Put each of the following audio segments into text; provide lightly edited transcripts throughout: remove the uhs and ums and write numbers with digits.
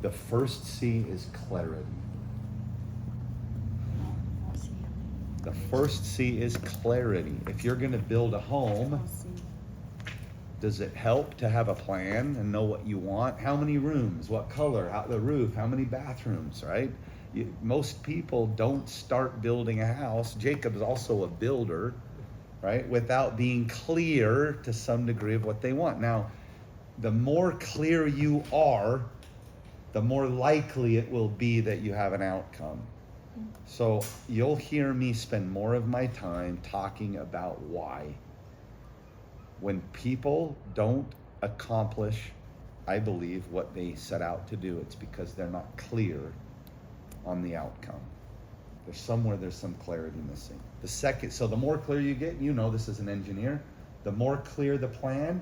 The first C is clarity. The first C is clarity. If you're going to build a home, does it help to have a plan and know what you want? How many rooms? What color? How the roof? How many bathrooms? Right? Most people don't start building a house. Jacob's also a builder, right? Without being clear to some degree of what they want. Now, the more clear you are, the more likely it will be that you have an outcome. So you'll hear me spend more of my time talking about why. When people don't accomplish, I believe, what they set out to do, it's because they're not clear on the outcome. There's some clarity missing. The second, so the more clear you get, you know this as an engineer, the more clear the plan,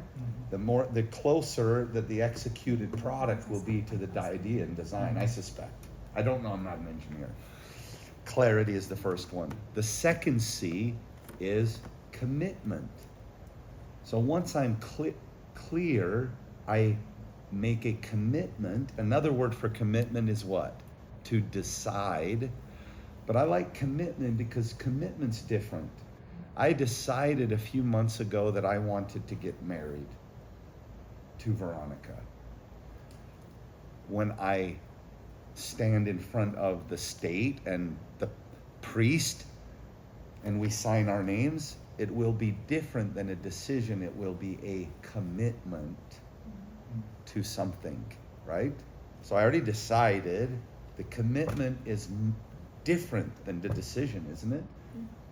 the closer that the executed product will be to the idea and design, I suspect. I don't know, I'm not an engineer. Clarity is the first one. The second C is commitment. So once I'm clear, I make a commitment. Another word for commitment is what? To decide. But I like commitment because commitment's different. I decided a few months ago that I wanted to get married to Veronica. When I stand in front of the state and the priest and we sign our names, it will be different than a decision. It will be a commitment to something, right? So I already decided. The commitment is different than the decision, isn't it?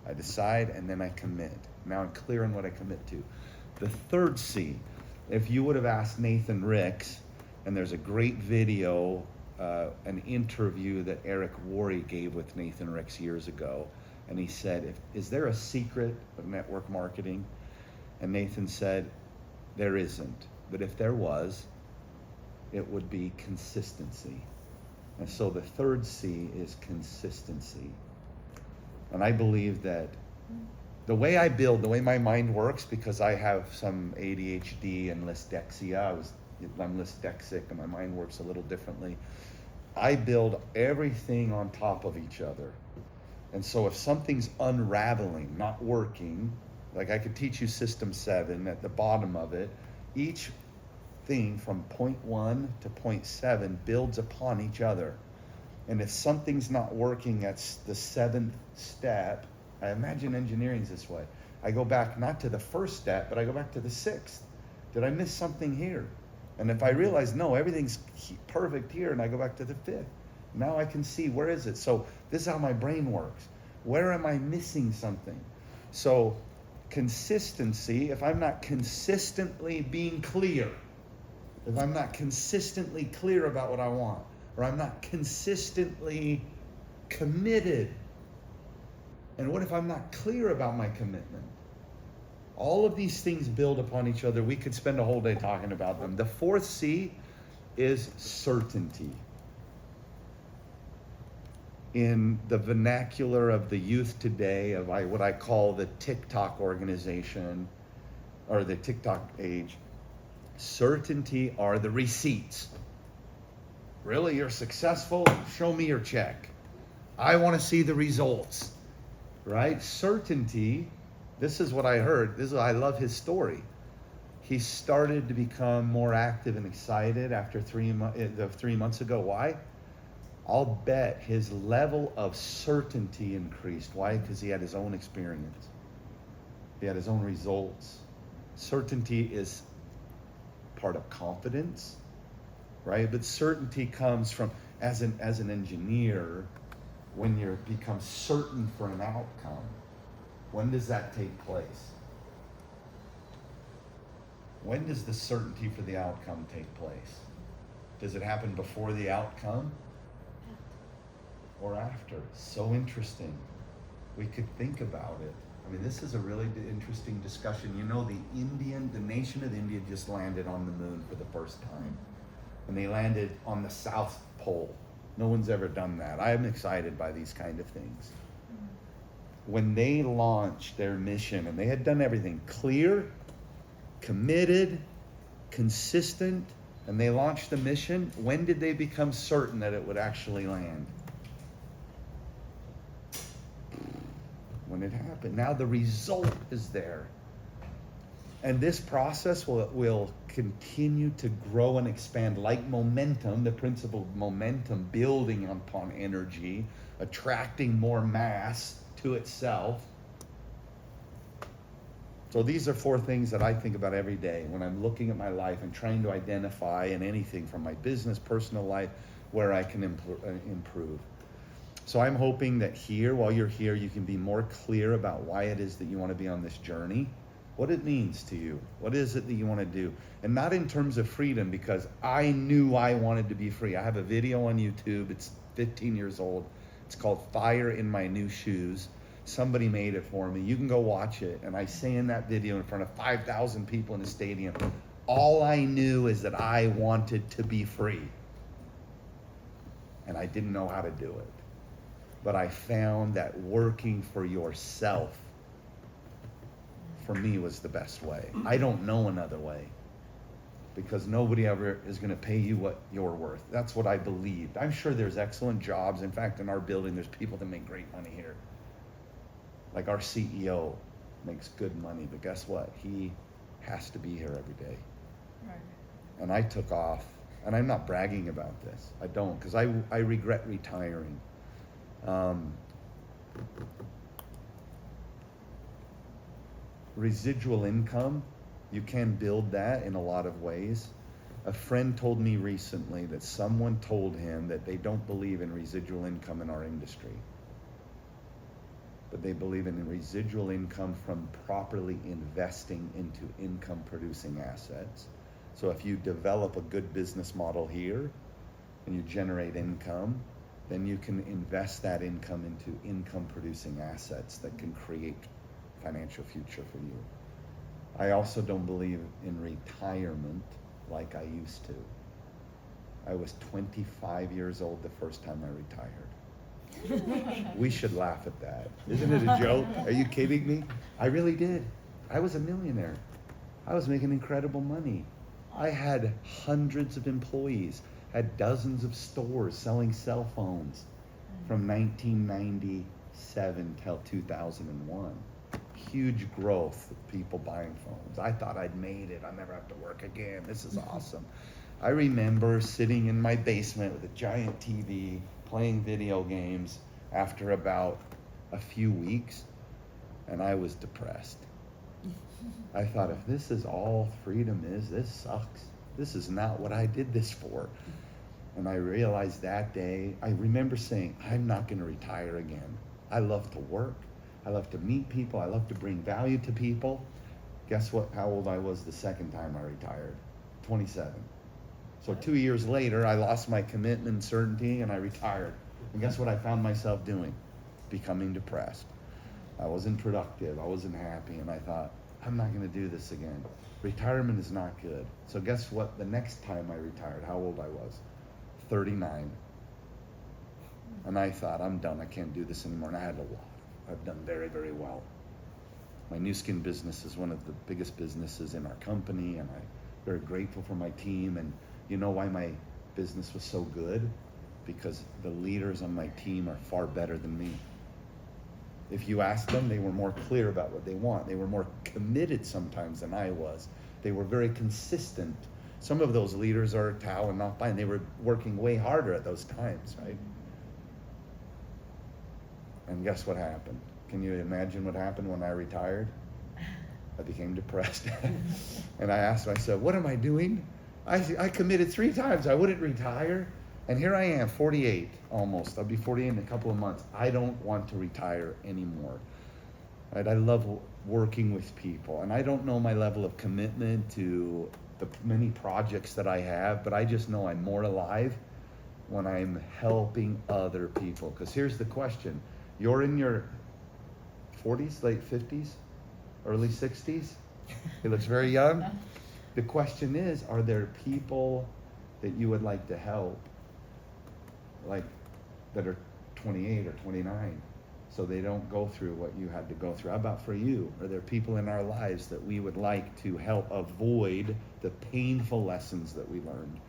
I decide and then I commit. Now I'm clear on what I commit to. The third C, if you would have asked Nathan Ricks, and there's a great video, an interview that Eric Worre gave with Nathan Ricks years ago, and he said, is there a secret of network marketing? And Nathan said, there isn't. But if there was, it would be consistency. And so the third C is consistency. And I believe that the way I build, the way my mind works, because I have some ADHD and dysdexia, I'm dyslexic and my mind works a little differently. I build everything on top of each other. And so if something's unraveling, not working, like I could teach you System 7 at the bottom of it, each thing from point 1 to point 7 builds upon each other. And if something's not working, that's the 7th step. I imagine engineering's this way. I go back not to the first step, but I go back to the 6th. Did I miss something here? And if I realize, no, everything's perfect here, and I go back to the 5th, now I can see, where is it? So this is how my brain works. Where am I missing something? So consistency, if I'm not consistently being clear, if I'm not consistently clear about what I want, or I'm not consistently committed, and what if I'm not clear about my commitment? All of these things build upon each other. We could spend a whole day talking about them. The fourth C is certainty. In the vernacular of the youth today, of what I call the TikTok organization, or the TikTok age, certainty are the receipts. Really, you're successful? Show me your check. I want to see the results, right? Certainty, this is what I heard. I love his story. He started to become more active and excited after 3 months ago. Why? I'll bet his level of certainty increased. Why? Because he had his own experience. He had his own results. Certainty is part of confidence, right? But certainty comes from, as an engineer, when you become certain for an outcome. When does that take place? When does the certainty for the outcome take place? Does it happen before the outcome or after? So interesting. We could think about it. I mean, this is a really interesting discussion. You know, the nation of India just landed on the moon for the first time. And they landed on the South Pole. No one's ever done that. I am excited by these kind of things. When they launched their mission, and they had done everything clear, committed, consistent, and they launched the mission. When did they become certain that it would actually land? When it happened. Now the result is there. And this process will continue to grow and expand like momentum, the principle of momentum, building upon energy, attracting more mass to itself. So these are 4 things that I think about every day when I'm looking at my life and trying to identify in anything from my business, personal life, where I can improve. So I'm hoping that here, while you're here, you can be more clear about why it is that you want to be on this journey, what it means to you, what is it that you want to do, and not in terms of freedom, because I knew I wanted to be free. I have a video on YouTube. It's 15 years old. It's called Fire in My New Shoes. Somebody made it for me. You can go watch it. And I say in that video in front of 5,000 people in a stadium, all I knew is that I wanted to be free. And I didn't know how to do it. But I found that working for yourself, for me, was the best way. I don't know another way, because nobody ever is going to pay you what you're worth. That's what I believed. I'm sure there's excellent jobs. In fact, in our building, there's people that make great money here. Like our CEO makes good money, but guess what? He has to be here every day. Right. And I took off, and I'm not bragging about this. I don't, because I regret retiring. Residual income, you can build that in a lot of ways. A friend told me recently that someone told him that they don't believe in residual income in our industry, but they believe in residual income from properly investing into income producing assets. So if you develop a good business model here and you generate income, then you can invest that income into income producing assets that can create financial future for you. I also don't believe in retirement like I used to. I was 25 years old the first time I retired. We should laugh at that. Isn't it a joke? Are you kidding me? I really did. I was a millionaire. I was making incredible money. I had hundreds of employees, had dozens of stores selling cell phones from 1997 till 2001. Huge growth of people buying phones. I thought I'd made it. I'll never have to work again. This is awesome. I remember sitting in my basement with a giant TV, playing video games after about a few weeks, and I was depressed. I thought, if this is all freedom is, this sucks. This is not what I did this for. And I realized that day, I remember saying, I'm not going to retire again. I love to work. I love to meet people. I love to bring value to people. Guess what? How old I was the second time I retired? 27. So 2 years later, I lost my commitment and certainty, and I retired. And guess what I found myself doing? Becoming depressed. I wasn't productive. I wasn't happy. And I thought, I'm not going to do this again. Retirement is not good. So guess what? The next time I retired, how old I was? 39. And I thought, I'm done. I can't do this anymore. And I had a lot. I've done very, very well. My new skin business is one of the biggest businesses in our company, and I'm very grateful for my team. And you know why my business was so good? Because the leaders on my team are far better than me. If you ask them, they were more clear about what they want. They were more committed sometimes than I was. They were very consistent. Some of those leaders are Tao and not fine. They were working way harder at those times, right? And guess what happened? Can you imagine what happened when I retired? I became depressed. And I asked myself, what am I doing? I committed 3 times. I wouldn't retire. And here I am, 48 almost. I'll be 48 in a couple of months. I don't want to retire anymore. Right? I love working with people. And I don't know my level of commitment to the many projects that I have, but I just know I'm more alive when I'm helping other people. Because here's the question. You're in your 40s, late 50s, early 60s. He looks very young. The question is, are there people that you would like to help, like that are 28 or 29? so they don't go through what you had to go through? How about for you? Are there people in our lives that we would like to help avoid the painful lessons that we learned?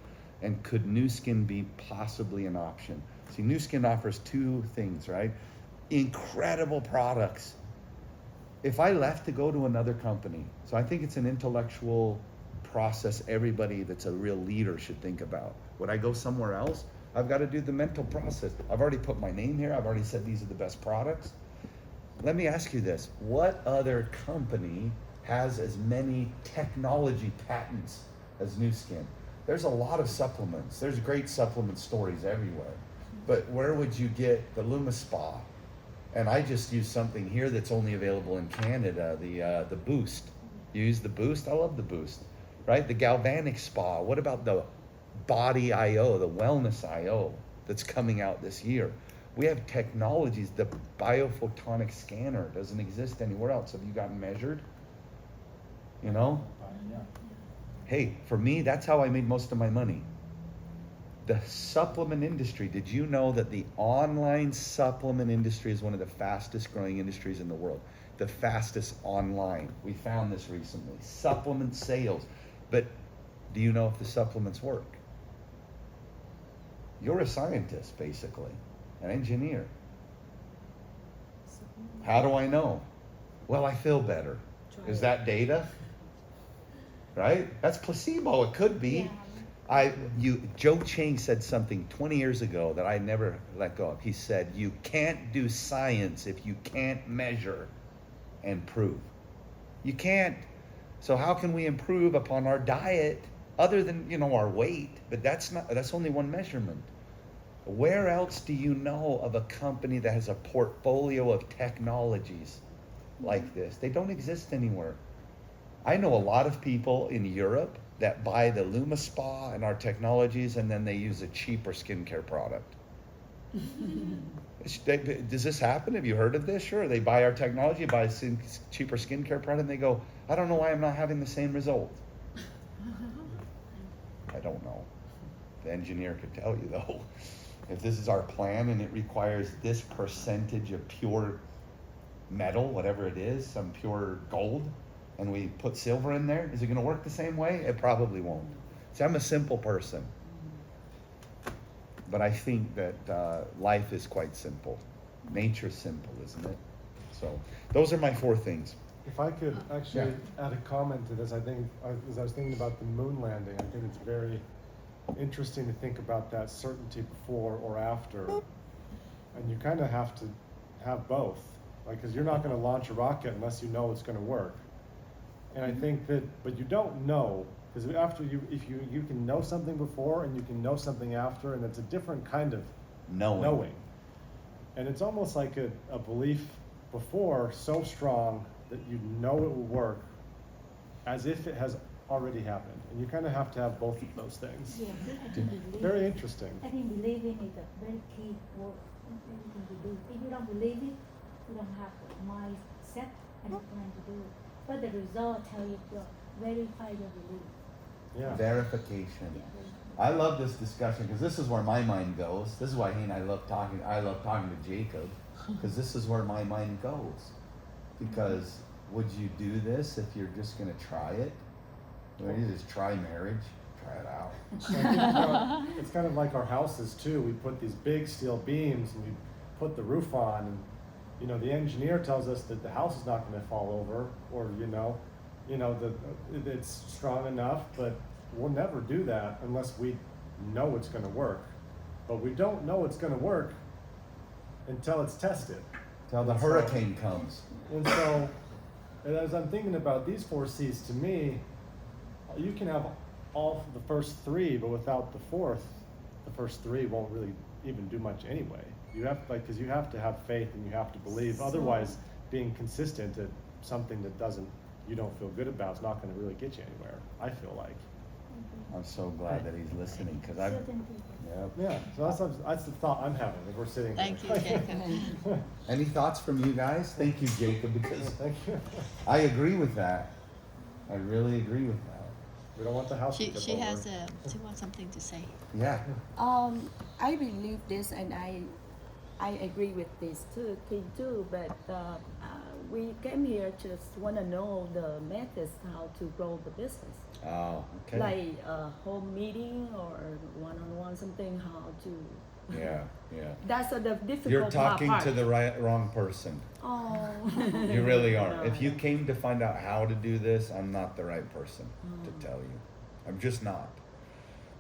And could Nu Skin be possibly an option? See, Nu Skin offers two things, right? Incredible products. If I left to go to another company, so I think it's an intellectual process everybody that's a real leader should think about. Would I go somewhere else? I've got to do the mental process. I've already put my name here. I've already said these are the best products. Let me ask you this. What other company has as many technology patents as Nu Skin? There's a lot of supplements. There's great supplement stories everywhere. But where would you get the LumiSpa? And I just use something here that's only available in Canada, the Boost. You use the Boost? I love the Boost, right? The Galvanic Spa. What about the Body IO, the Wellness IO that's coming out this year? We have technologies. The biophotonic scanner doesn't exist anywhere else. Have you gotten measured? You know? Yeah. Hey, for me, that's how I made most of my money. The supplement industry, did you know that the online supplement industry is one of the fastest growing industries in the world? The fastest online. We found this recently. Supplement sales. But do you know if the supplements work? You're a scientist, basically, an engineer. How do I know? Well, I feel better. Is that data? Right? That's placebo. It could be. Joe Chang said something 20 years ago that I never let go of. He said, you can't do science if you can't measure and prove. You can't. So how can we improve upon our diet other than, our weight? But that's only one measurement. Where else do you know of a company that has a portfolio of technologies like this? They don't exist anywhere. I know a lot of people in Europe that buy the LumiSpa and our technologies, and then they use a cheaper skincare product. Does this happen? Have you heard of this? Sure. They buy our technology, buy a cheaper skincare product, and they go, I don't know why I'm not having the same result. I don't know. The engineer could tell you, though. If this is our plan and it requires this percentage of pure metal, whatever it is, some pure gold, and we put silver in there, is it going to work the same way? It probably won't. See, I'm a simple person. But I think that life is quite simple. Nature's simple, isn't it? So those are my 4 things. If I could actually add a comment to this, I think, as I was thinking about the moon landing, I think it's very interesting to think about that certainty before or after. And you kind of have to have both. Because you're not going to launch a rocket unless you know it's going to work. And I think that, but you don't know, because if you can know something before and you can know something after, and it's a different kind of knowing. And it's almost like a belief before so strong that you know it will work as if it has already happened. And you kind of have to have both of those things. Yeah, I think Very interesting. I think believing is a very key word. Everything you do. If you don't believe it, you don't have the mindset and the plan to do it. But the result tell you to verify your belief. Yeah. Verification. Yeah. I love this discussion because this is where my mind goes. This is why he and I love talking to Jacob, because this is where my mind goes. Because would you do this if you're just going to try it? Would you just try marriage? Try it out. It's kind of like our houses too. We put these big steel beams and we put the roof on, and the engineer tells us that the house is not going to fall over, or it's strong enough, but we'll never do that unless we know it's going to work. But we don't know it's going to work until it's tested. Till the hurricane comes. And so, as I'm thinking about these 4 C's, to me, you can have all the first 3, but without the 4th, the first 3 won't really even do much anyway. You have because you have to have faith and you have to believe. Otherwise, being consistent at something that you don't feel good about is not going to really get you anywhere. I feel like. I'm so glad that he's listening because I've. Certain people. Yeah. Yeah. So that's the thought I'm having as we're sitting here. Thank you, Jacob. Any thoughts from you guys? Thank you, Jacob, because Thank you. I agree with that. I really agree with that. We don't want the house to tip She over. wants something to say. Yeah. I believe this, and I agree with this thing too, but we came here just want to know the methods how to grow the business. Oh, okay. Like a home meeting or one-on-one something, how to. Yeah, yeah. That's the difficult You're talking part. to the wrong person. Oh. You really are. No, If you no. came to find out how to do this, I'm not the right person to tell you. I'm just not.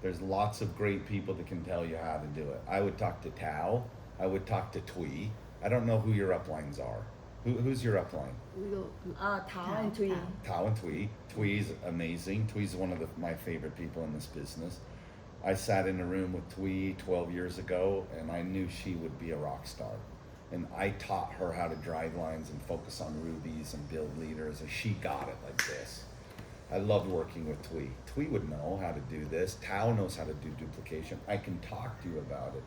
There's lots of great people that can tell you how to do it. I would talk to Tao. I would talk to Twee. I don't know who your uplines are. Who's your upline? Tao and Tree. Tao and Twee. Twee's amazing. Twee's one of my favorite people in this business. I sat in a room with Twee 12 years ago, and I knew she would be a rock star. And I taught her how to drive lines and focus on rubies and build leaders, and she got it like this. I loved working with Twee. Twee would know how to do this. Tao knows how to do duplication. I can talk to you about it.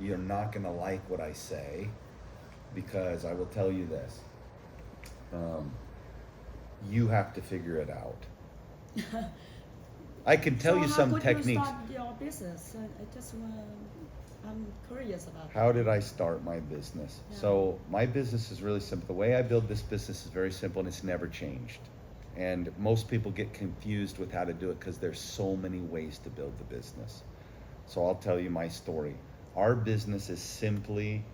You're not gonna like what I say, because I will tell you this. You have to figure it out. I can tell you some techniques. How could you start your business? I just I'm curious about How did I start my business? Yeah. So my business is really simple. The way I build this business is very simple, and it's never changed. And most people get confused with how to do it because there's so many ways to build the business. So I'll tell you my story. Our business is simply,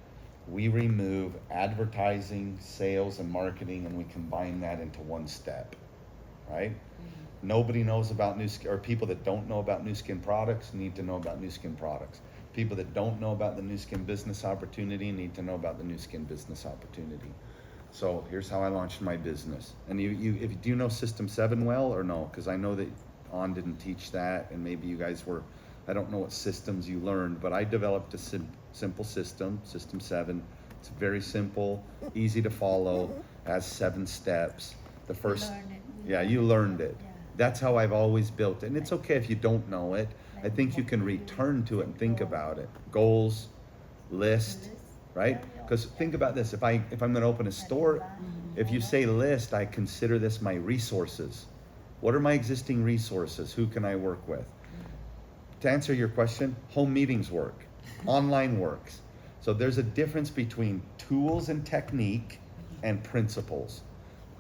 we remove advertising, sales, and marketing, and we combine that into one step, right? Mm-hmm. Nobody knows about new skin, or people that don't know about new skin products need to know about new skin products. People that don't know about the new skin business opportunity need to know about the new skin business opportunity. So here's how I launched my business. And do you know System 7 well or no? Because I know that On didn't teach that, and maybe you guys were, I don't know what systems you learned, but I developed a simple system, System 7. It's very simple, easy to follow, has 7 steps. The first, you learned it. Yeah. That's how I've always built it. And it's okay if you don't know it. I think you can return to it and think about it. Goals, list, right? Because think about this, if I'm going to open a store, if you say list, I consider this my resources. What are my existing resources? Who can I work with? To answer your question, home meetings work. Online works. So there's a difference between tools and technique and principles.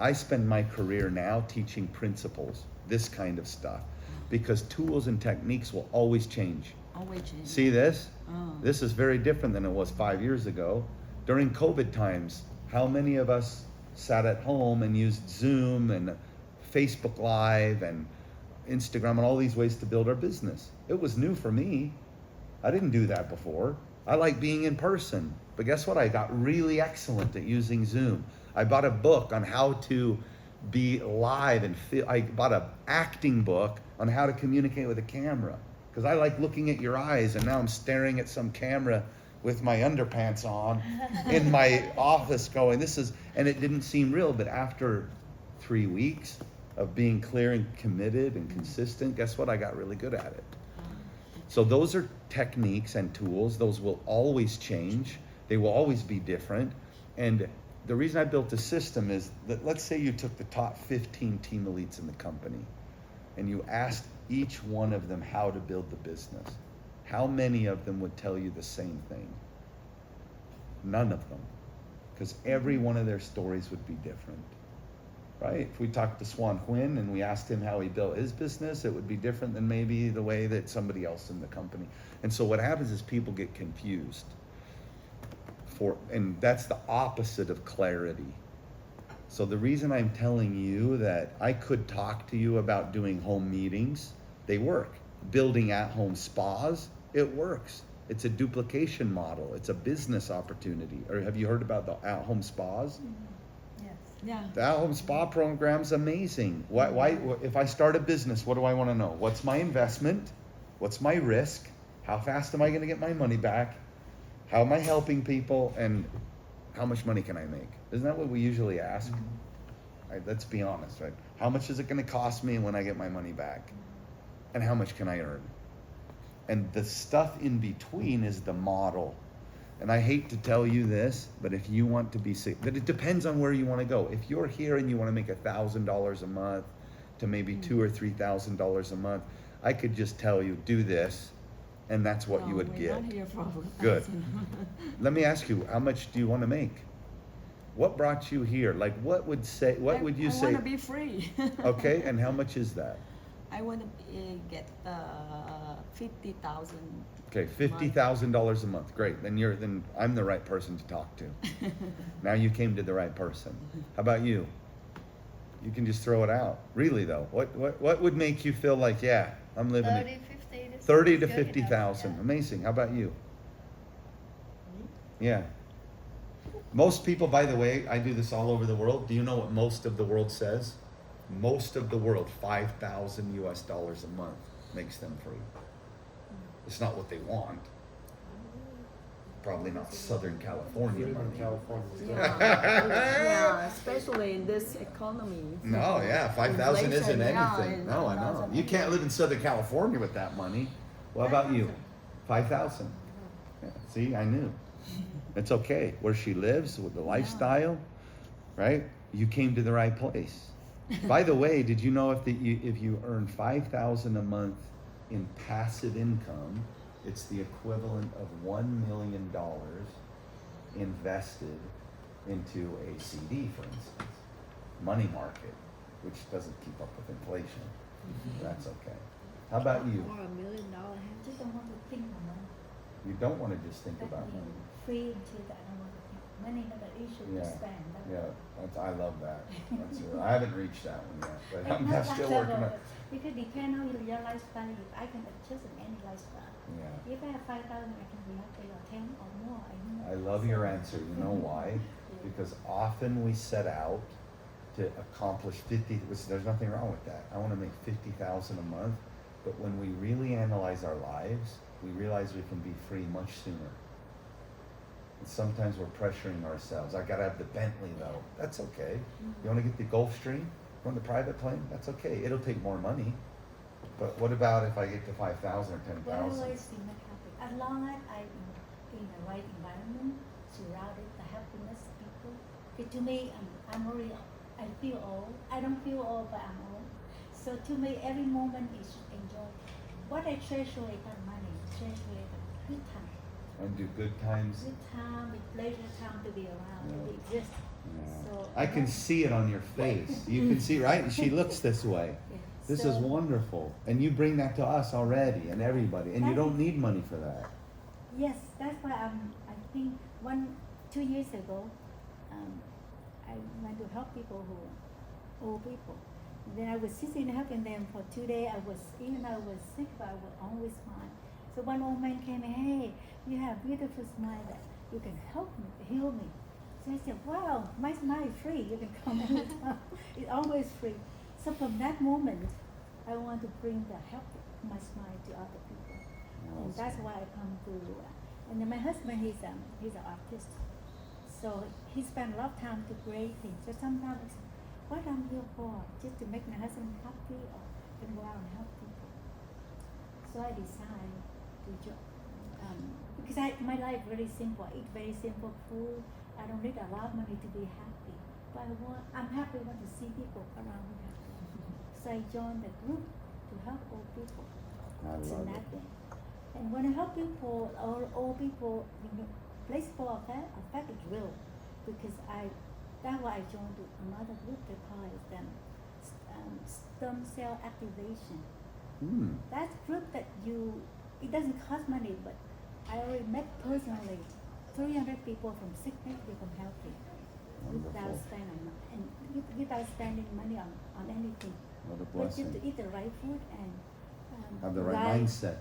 I spend my career now teaching principles, this kind of stuff, because tools and techniques will always change. Always change. See this? Oh. This is very different than it was 5 years ago. During COVID times, how many of us sat at home and used Zoom and Facebook Live and Instagram and all these ways to build our business? It was new for me. I didn't do that before. I like being in person. But guess what? I got really excellent at using Zoom. I bought a book on how to be live and I bought an acting book on how to communicate with a camera. Because I like looking at your eyes, and now I'm staring at some camera with my underpants on in my office going, and it didn't seem real, but after 3 weeks of being clear and committed and consistent, guess what? I got really good at it. So those are techniques and tools. Those will always change. They will always be different. And the reason I built a system is that, let's say you took the top 15 team elites in the company and you asked each one of them how to build the business. How many of them would tell you the same thing? None of them. Because every one of their stories would be different. Right? If we talked to Swan Quinn and we asked him how he built his business, it would be different than maybe the way that somebody else in the company. And so what happens is people get confused. And that's the opposite of clarity. So the reason I'm telling you that I could talk to you about doing home meetings, they work. Building at-home spas, it works. It's a duplication model. It's a business opportunity. Or have you heard about the at-home spas? Yes. Yeah. The at-home spa program's amazing. Why? If I start a business, what do I want to know? What's my investment? What's my risk? How fast am I going to get my money back? How am I helping people? And how much money can I make? Isn't that what we usually ask? Right, let's be honest, right? How much is it going to cost me when I get my money back? And how much can I earn? And the stuff in between is the model. And I hate to tell you this, but if you want to be sick, but it depends on where you want to go. If you're here and you want to make $1,000 a month to maybe $2,000 or $3,000 a month, I could just tell you, do this, and that's what you No, would we're get. not here for Good. 1,000. Let me ask you, how much do you want to make? What brought you here? Like, what would you I say? want to be free. Okay, and how much is that? I want to get 50,000. Okay, $50,000 a month. Great. Then I'm the right person to talk to. Now you came to the right person. How about you? You can just throw it out. Really though, what would make you feel like, yeah, I'm living 30, it? 50. This 30 is to good 50,000. enough, Amazing. How about you? Yeah. Most people, by the way, I do this all over the world. Do you know what most of the world says? Most of the world, 5,000 US dollars a month makes them free. It's not what they want. Probably not Southern California Living in money. California. is Yeah, definitely- yeah, especially in this economy. No, yeah, 5,000 isn't Inflation, yeah, anything. and No, I know. doesn't You can't live in Southern California with that money. What about you? 5,000. Yeah, see, I knew. It's okay. Where she lives, with the lifestyle, right? You came to the right place. By the way, did you know if you earn 5,000 a month in passive income, it's the equivalent of $1 million invested into a CD, for instance, money market, which doesn't keep up with inflation. That's okay. How about you? Or $1 million. I just don't want to think of money. You don't want to just think Let about me money. free until I don't want to think. Money not an issue to Yeah, spend. yeah, I love that. I haven't reached that one yet, but I'm not still that working on. level, because depend on your lifestyle. If I can adjust in any lifestyle. Yeah, If I have 5,000, I can be happy or 10 or more. I love your answer. You know why? Because often we set out to accomplish 50. There's nothing wrong with that. I want to make 50,000 a month, but when we really analyze our lives, we realize we can be free much sooner. And sometimes we're pressuring ourselves. I gotta have the Bentley though. That's okay. You want to get the Gulfstream? Run the private plane? That's okay. It'll take more money. But what about if I get to 5,000 or 10,000? Always be not happy. As long as I in the right environment, surrounded the happiness people. Okay, to me, I'm already. I feel old. I don't feel old, but I'm old. So to me, every moment is enjoy. What I treasure is not money. Treasure is good time. And do good times. Good time, with pleasure time to be around, Yeah. to exist. Yeah. So I can see it on your face. You can see, right? She looks this way. Yeah. This So- is wonderful. And you bring that to us already and everybody. And you don't need money for that. Yes, that's why I think 2 years ago, I went to help people old people. And then I was sitting helping them for 2 days. Even though I was sick, but I would always smile. So one old man came in, hey, you have beautiful smile that you can help me, heal me. So I said, wow, my smile is free. You can come anytime. It's always free. So from that moment, I want to bring the help, my smile to other people. And that's why I come to, and then my husband, he's an artist. So he spent a lot of time to create things. So sometimes it's what I'm here for, just to make my husband happy or can go out and help people. So I decided to join. Because my life very simple. I eat very simple food. I don't need a lot of money to be happy. But I'm happy when to see people around me happy. So I joined the group to help old people. I So love that it. way. And when I help people, all people, place for effect is real, because that's why I joined another group that calls them stem cell activation. That group that it doesn't cost money, but I already met personally 300 people from sickness become healthy without Wonderful. without spending money on anything. What a But just to blessing. eat the right food and Have the right mindset.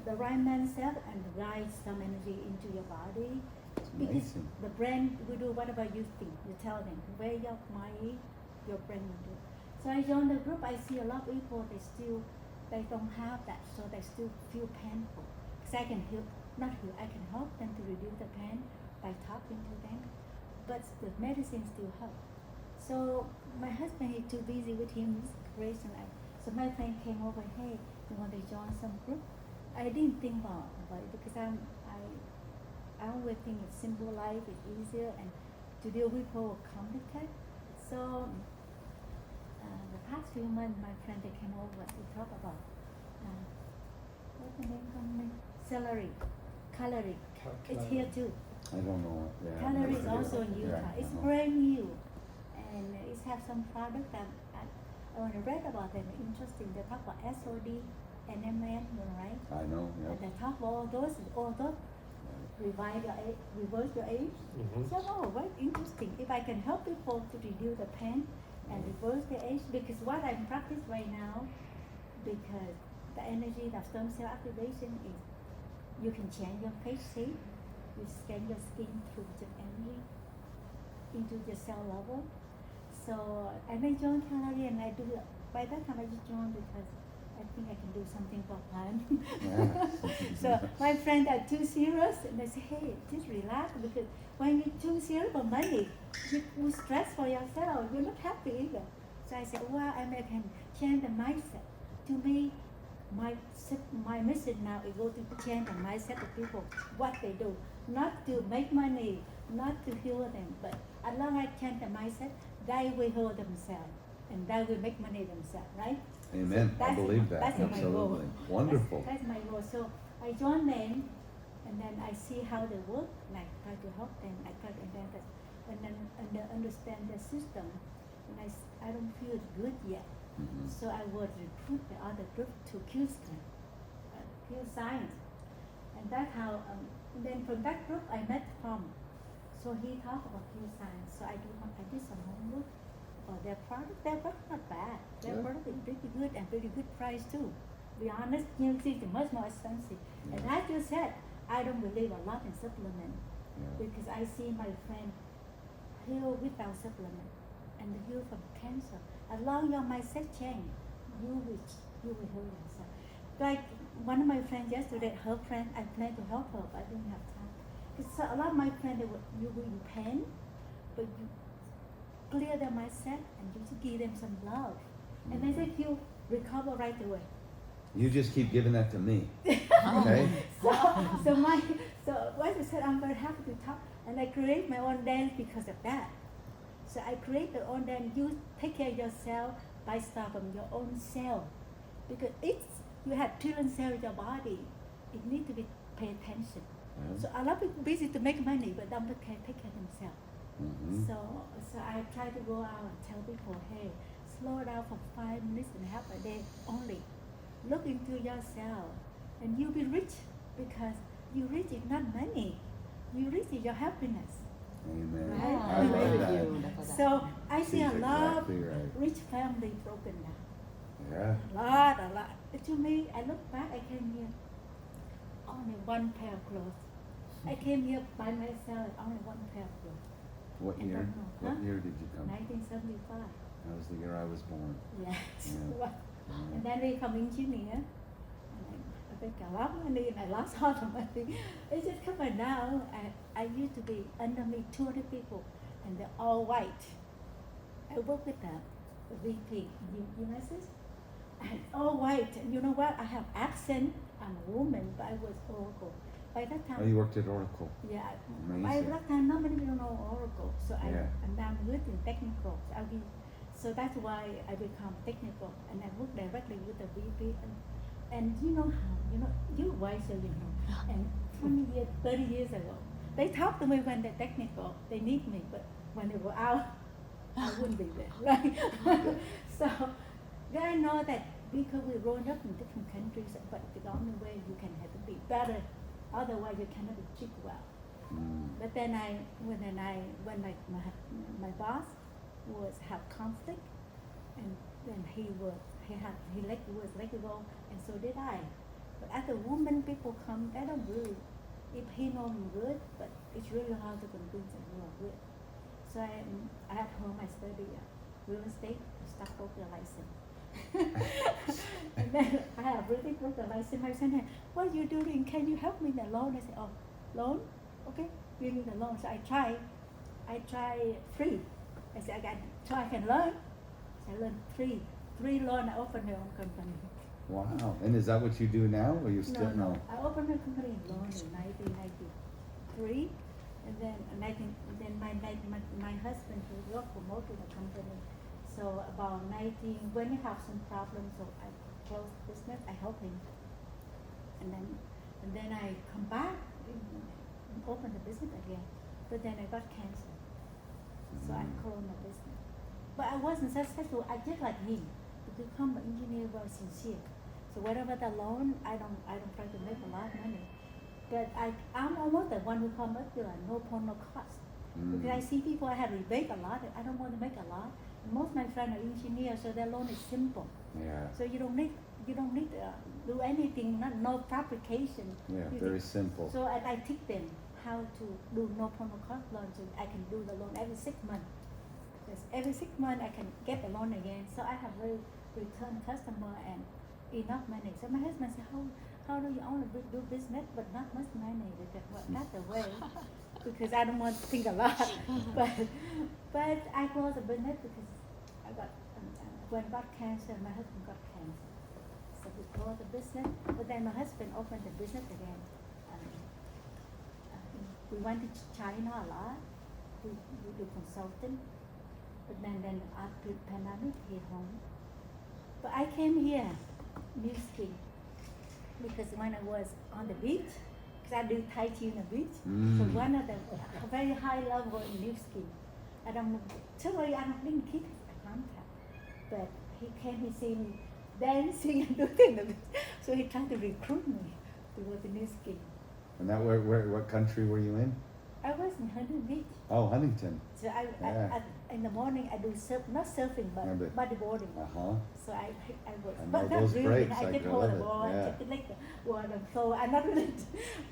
the right mindset and the right some energy into your body. It's Because amazing. the brain will do whatever you think. You tell them where your mind, your brain will do. So I joined the group. I see a lot of people they don't have that, so they still feel painful. Because I can I can help them to reduce the pain by talking to them, but the medicine still help. So my husband, he's too busy with his creation. So my friend came over, hey, you want to join some group? I didn't think about it because I always think it's simple life is easier and to deal with people complicated. So the past few months, my friend they came over. We talk about what's the name company? celery, calorie. It's Calorie. here too. I don't know. Yeah, I've Calorie never is heard also of in it. Utah. Yeah, It's uh-huh. brand new, and it has some product that I want to read about them. Interesting. They talk about SOD, NMN, you know, right? I know. And Yep. they talk about all those revive your age, reverse your age. Mhm. So, oh, very interesting. If I can help people to reduce the pain and reverse the age, because what I'm practice right now, because the energy of stem cell activation is you can change your face shape, you scan your skin through the energy into the cell level. So I may join calorie and I do by that time I just joined because I think I can do something for fun. Yeah. So my friends are too serious and they say, hey, just relax because when you're too serious for money, you stress for yourself, you're not happy either. So I said, well, I can change the mindset. To me, my mission now is go to change the mindset of people, what they do. Not to make money, not to heal them, but as long as I change the mindset, they will heal themselves and they will make money themselves, right? Amen. I believe that. That's my goal. Absolutely. Wonderful. That's my goal. So I join them, and then I see how they work, and I try to help them. I try to understand the system, and I don't feel good yet. Mhm. So I would recruit the other group to Q science, and that's how. And then from that group I met Tom, so he talked about Q science. So I did some homework. Their product not bad. Their Yeah. product is pretty good and pretty good price too. Be honest, new things are much more expensive. And Yeah. as you said, I don't believe a lot in supplement Yeah. because I see my friend heal without supplement and heal from cancer. As long as your mindset change, you will heal yourself. Like one of my friends yesterday, her friend, I planned to help her, but I didn't have time. Because a lot of my friends, you will in pain, but you clear their mindset and you just give them some love. And then they feel recover right away. You just keep giving that to me. Okay? So what I said, I'm very happy to talk, and I create my own dance because of that. So I create my own dance. You take care of yourself by start from your own cell, because you have trillion cells in your body. It needs to be pay attention. Yeah. So a lot of people busy to make money, but don't take care of themselves. Mhm. So I try to go out and tell people, hey, slow down for 5 minutes and half a day only. Look into yourself, and you'll be rich because you rich is not money. You rich is your happiness. Amen. Right? I love that. So I see She's a lot exactly right. rich family broken down. Yeah. A lot. To me, I look back, I came here only one pair of clothes. I came here by myself, only one pair of clothes. What I year? don't know. What Huh? year did you come? 1975. That was the year I was born. Yes. Yeah. And then we come engineer. And I think a lot of money and I lost all the money. It's just coming now. I used to be under me 200 people and they're all white. I work with the VP in United. And all white. And you know what? I have accent. I'm a woman, but I was Oracle. By that time, Oh, you worked at Oracle. yeah, by Amazing. that time, not many people know Oracle, so Yeah. I'm now good in technical. So that's why I become technical, and I work directly with the VP. And you know how, you're wiser, And 20 years, 30 years ago, they talk to me when they're technical, they need me, but when they go out, I wouldn't be there, right? So then I know that because we're growing up in different countries, but the only way you can have to be better. Otherwise, you cannot be treated well. Mm. But then when my boss was have conflict, and then was let go, and so did I. But as a woman, people come, they don't really. If he know I'm good, but it's really hard to convince them you are good. So I at home I study real estate, stockbroker license. And then I have really broker license. My son said, what are you doing? Can you help me in the loan? I said, oh, loan? Okay, give me the loan. So I try free. I said, so I can learn. So I learned three loan. I opened my own company. Wow. And is that what you do now, or you still No. I opened my company in loan in 1993, and then my husband who worked for multiple company. So about 19, when he have some problems, so I closed business, I help him. And And then I come back and open the business again. But then I got cancer. So I closed my business. But I wasn't successful. I just like him. To become an engineer was sincere. So whatever the loan, I don't try to make a lot of money. But I'm almost the one who come up with like no point, no cost. Because I see people I have rebate a lot. I don't want to make a lot. And most of my friends are engineers, so their loan is simple. Yeah. So you don't need do anything, no fabrication. Yeah, very simple. So I teach them how to do no point, no cost loan. So I can do the loan every 6 months. Because every 6 months I can get the loan again. So I have very return customer and enough money. So my husband said, how do you only do business but not much money? Because well, that's the way. Because I don't want to think a lot. but I closed the business because I got when I got cancer, my husband got cancer. So we closed the business. But then my husband opened the business again. We went to China a lot. We do consulting. But then after the pandemic, he home. But I came here, New Ski, because when I was on the beach, because I do Tai Chi on the beach, so one of the very high level in New Ski. I didn't keep contact, but he came, he see me dancing and doing so he tried to recruit me to go to New Ski. And that what country were you in? I was in Huntington Beach. Oh, Huntington. So I in the morning I do not surfing but bodyboarding. So I was, I but know not those really. breaks, I I just love hold the it, ball, yeah. I just like the water. So I'm not really.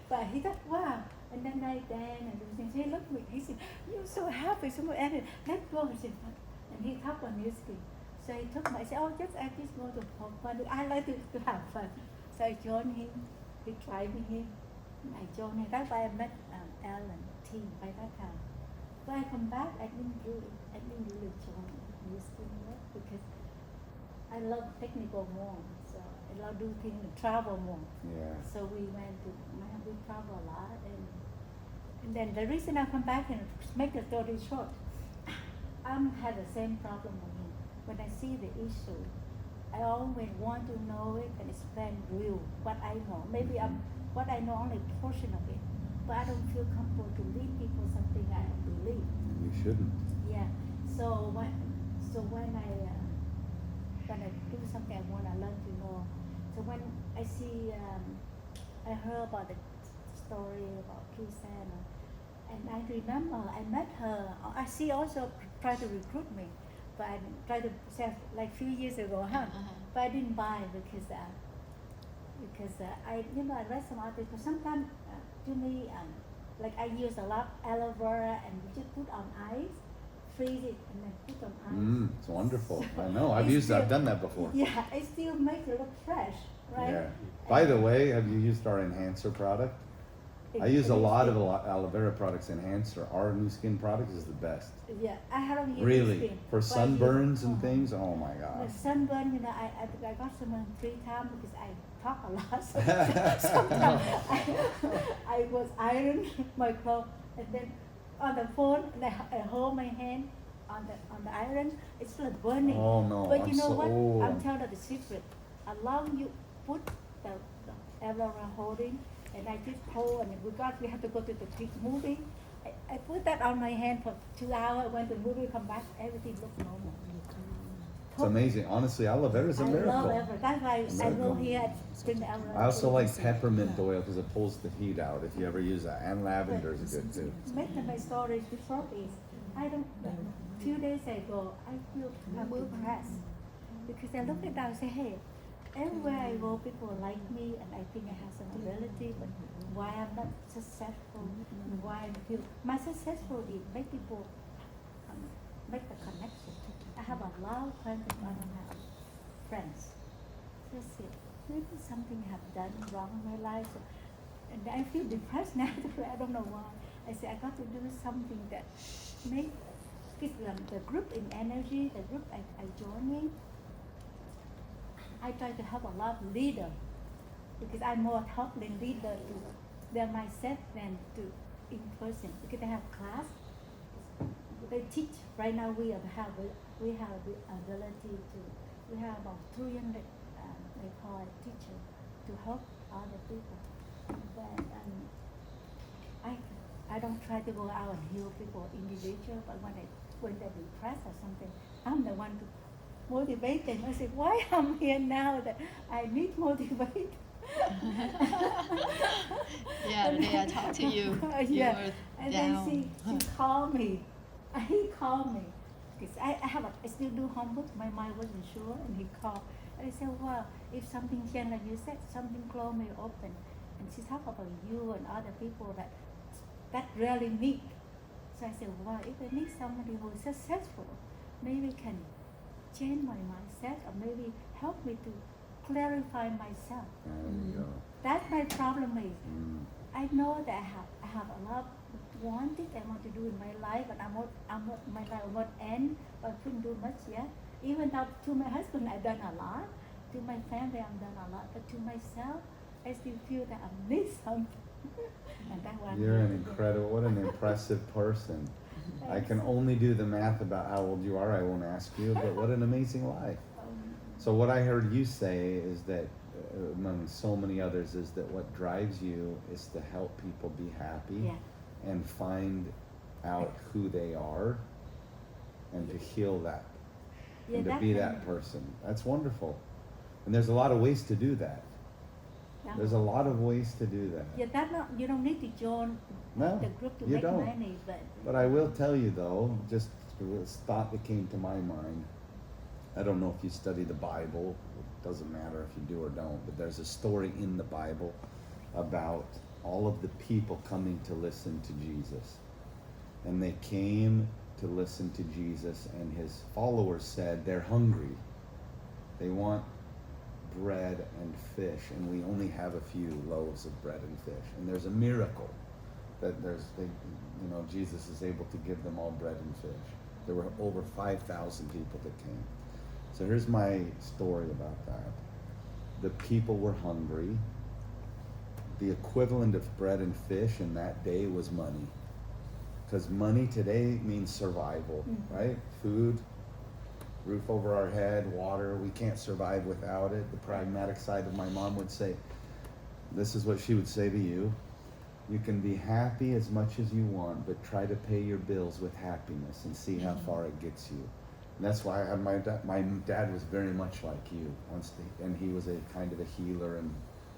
But he thought, wow. And then I dance and do things. He looked at me. He said, "You're so happy, so much energy. Let's go." He said, and he talked on music. So he took me. I said, "Oh, I just go to have fun. I like to have fun." So I joined him. He tried me here. I joined him. That's why I met Alan T by that time. When I come back, I didn't really join music because I love technical more. So I love doing things, travel more. Yeah. So we travel a lot, and then the reason I come back and make the story short, I had the same problem with him. When I see the issue, I always want to know it and explain real what I know. Maybe what I know only a portion of it, but I don't feel comfortable to lead people something I don't believe. You shouldn't. Yeah. So when I do something I want to learn to know. So when I see I heard about the story about Kisan, and I remember I met her. She also tried to recruit me, but I tried to sell like few years ago, but I didn't buy because I read some articles. Sometimes to me like I use a lot aloe vera and you just put on ice, freeze it and then put on ice. It's wonderful. I know. I've done that before. Yeah, it still makes it look fresh, right? Yeah. By the way, have you used our enhancer product? I use a lot of aloe vera products enhancer. Our new skin product is the best. Yeah, I haven't used Really, skin, for but sunburns and things. Oh my The gosh. sunburn, I got sunburn 3 times because I talk a lot. So sometimes I was ironing my clothes and then on the phone and I hold my hand on the iron. It's still burning. Oh no. But you know what? I'm I'm telling you the secret. Allow you put the aloe vera holding, and I just hold, and we have to go to the big movie. I put that on my hand for 2 hours. When the movie come back, everything looks normal. It's amazing. Honestly, aloe vera is a I love miracle. aloe. That's why I go Miracle. here and bring the aloe vera. I also like peppermint oil because it pulls the heat out. If you ever use that, and lavender is good too. Make my story before is I don't. Few days ago, I feel depressed because I look at that and say, hey, everywhere I go, people like me, and I think I have some ability, but why I'm not successful, and why I feel my successful is make people make the connection. I have a lot of friends, but I don't have friends. That's it. Maybe something I have done wrong in my life, and I feel depressed now. I don't know why. I say I got to do something that make the group in energy, the group I joining. I try to help a lot of leaders because I'm more helping leader to their mindset than to in person because they have class. They teach right now. We have the ability to. We have about 300 they call it teacher to help other people. But I don't try to go out and heal people individual, but when they're depressed or something, I'm the one to motivate them. I say, why I'm here now that I need motivate. Yeah, today I talked to you. You Yeah, were and down. then she called me. He called me because I still do homework. My mind wasn't sure, and he called. And I said, well, if something changed, like you said, something closed may open. And she talked about you and other people that really need. So I said, well, if I need somebody who is successful, maybe can change my mindset or maybe help me to clarify myself. There you go. That's my problem is Mm. I know that I have a lot wanted I want to do in my life, but my life will not end. But I couldn't do much yet. Even though to my husband I've done a lot, to my family I've done a lot, but to myself I still feel that I miss something. And that's why I'm You're here an today. incredible, what an impressive person. I can only do the math about how old you are. I won't ask you, but what an amazing life. So what I heard you say is that, among so many others, is that what drives you is to help people be happy Yeah. and find out who they are and to heal that Yeah, and to that be can- that person. That's wonderful. And there's a lot of ways to do that. that- There's a lot of ways to do that. Yeah, that not you don't need to join No, the group to you make don't. money, but But I will tell you though, just this thought that came to my mind. I don't know if you study the Bible. It doesn't matter if you do or don't. But there's a story in the Bible about all of the people coming to listen to Jesus. And they came to listen to Jesus, and his followers said they're hungry. They want bread and fish, and we only have a few loaves of bread and fish. And there's a miracle that Jesus is able to give them all bread and fish. There were over 5,000 people that came. So here's my story about that. The people were hungry. The equivalent of bread and fish in that day was money. Because money today means survival, right? Food, roof over our head, water. We can't survive without it. The pragmatic side of my mom would say, this is what she would say to you. You can be happy as much as you want, but try to pay your bills with happiness and see how far it gets you. And that's why my dad was very much like you, and he was a kind of a healer, and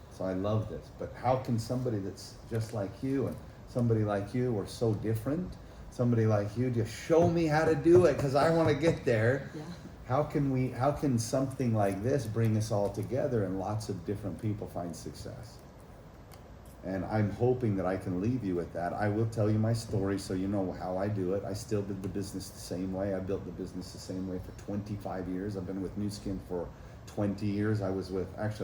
so I love this. But how can somebody that's just like you and somebody like you, or so different, somebody like you, just show me how to do it because I want to get there? Yeah. How can something like this bring us all together and lots of different people find success? And I'm hoping that I can leave you with that. I will tell you my story so you know how I do it. I still did the business the same way. I built the business the same way for 25 years. I've been with New Skin for 20 years. I've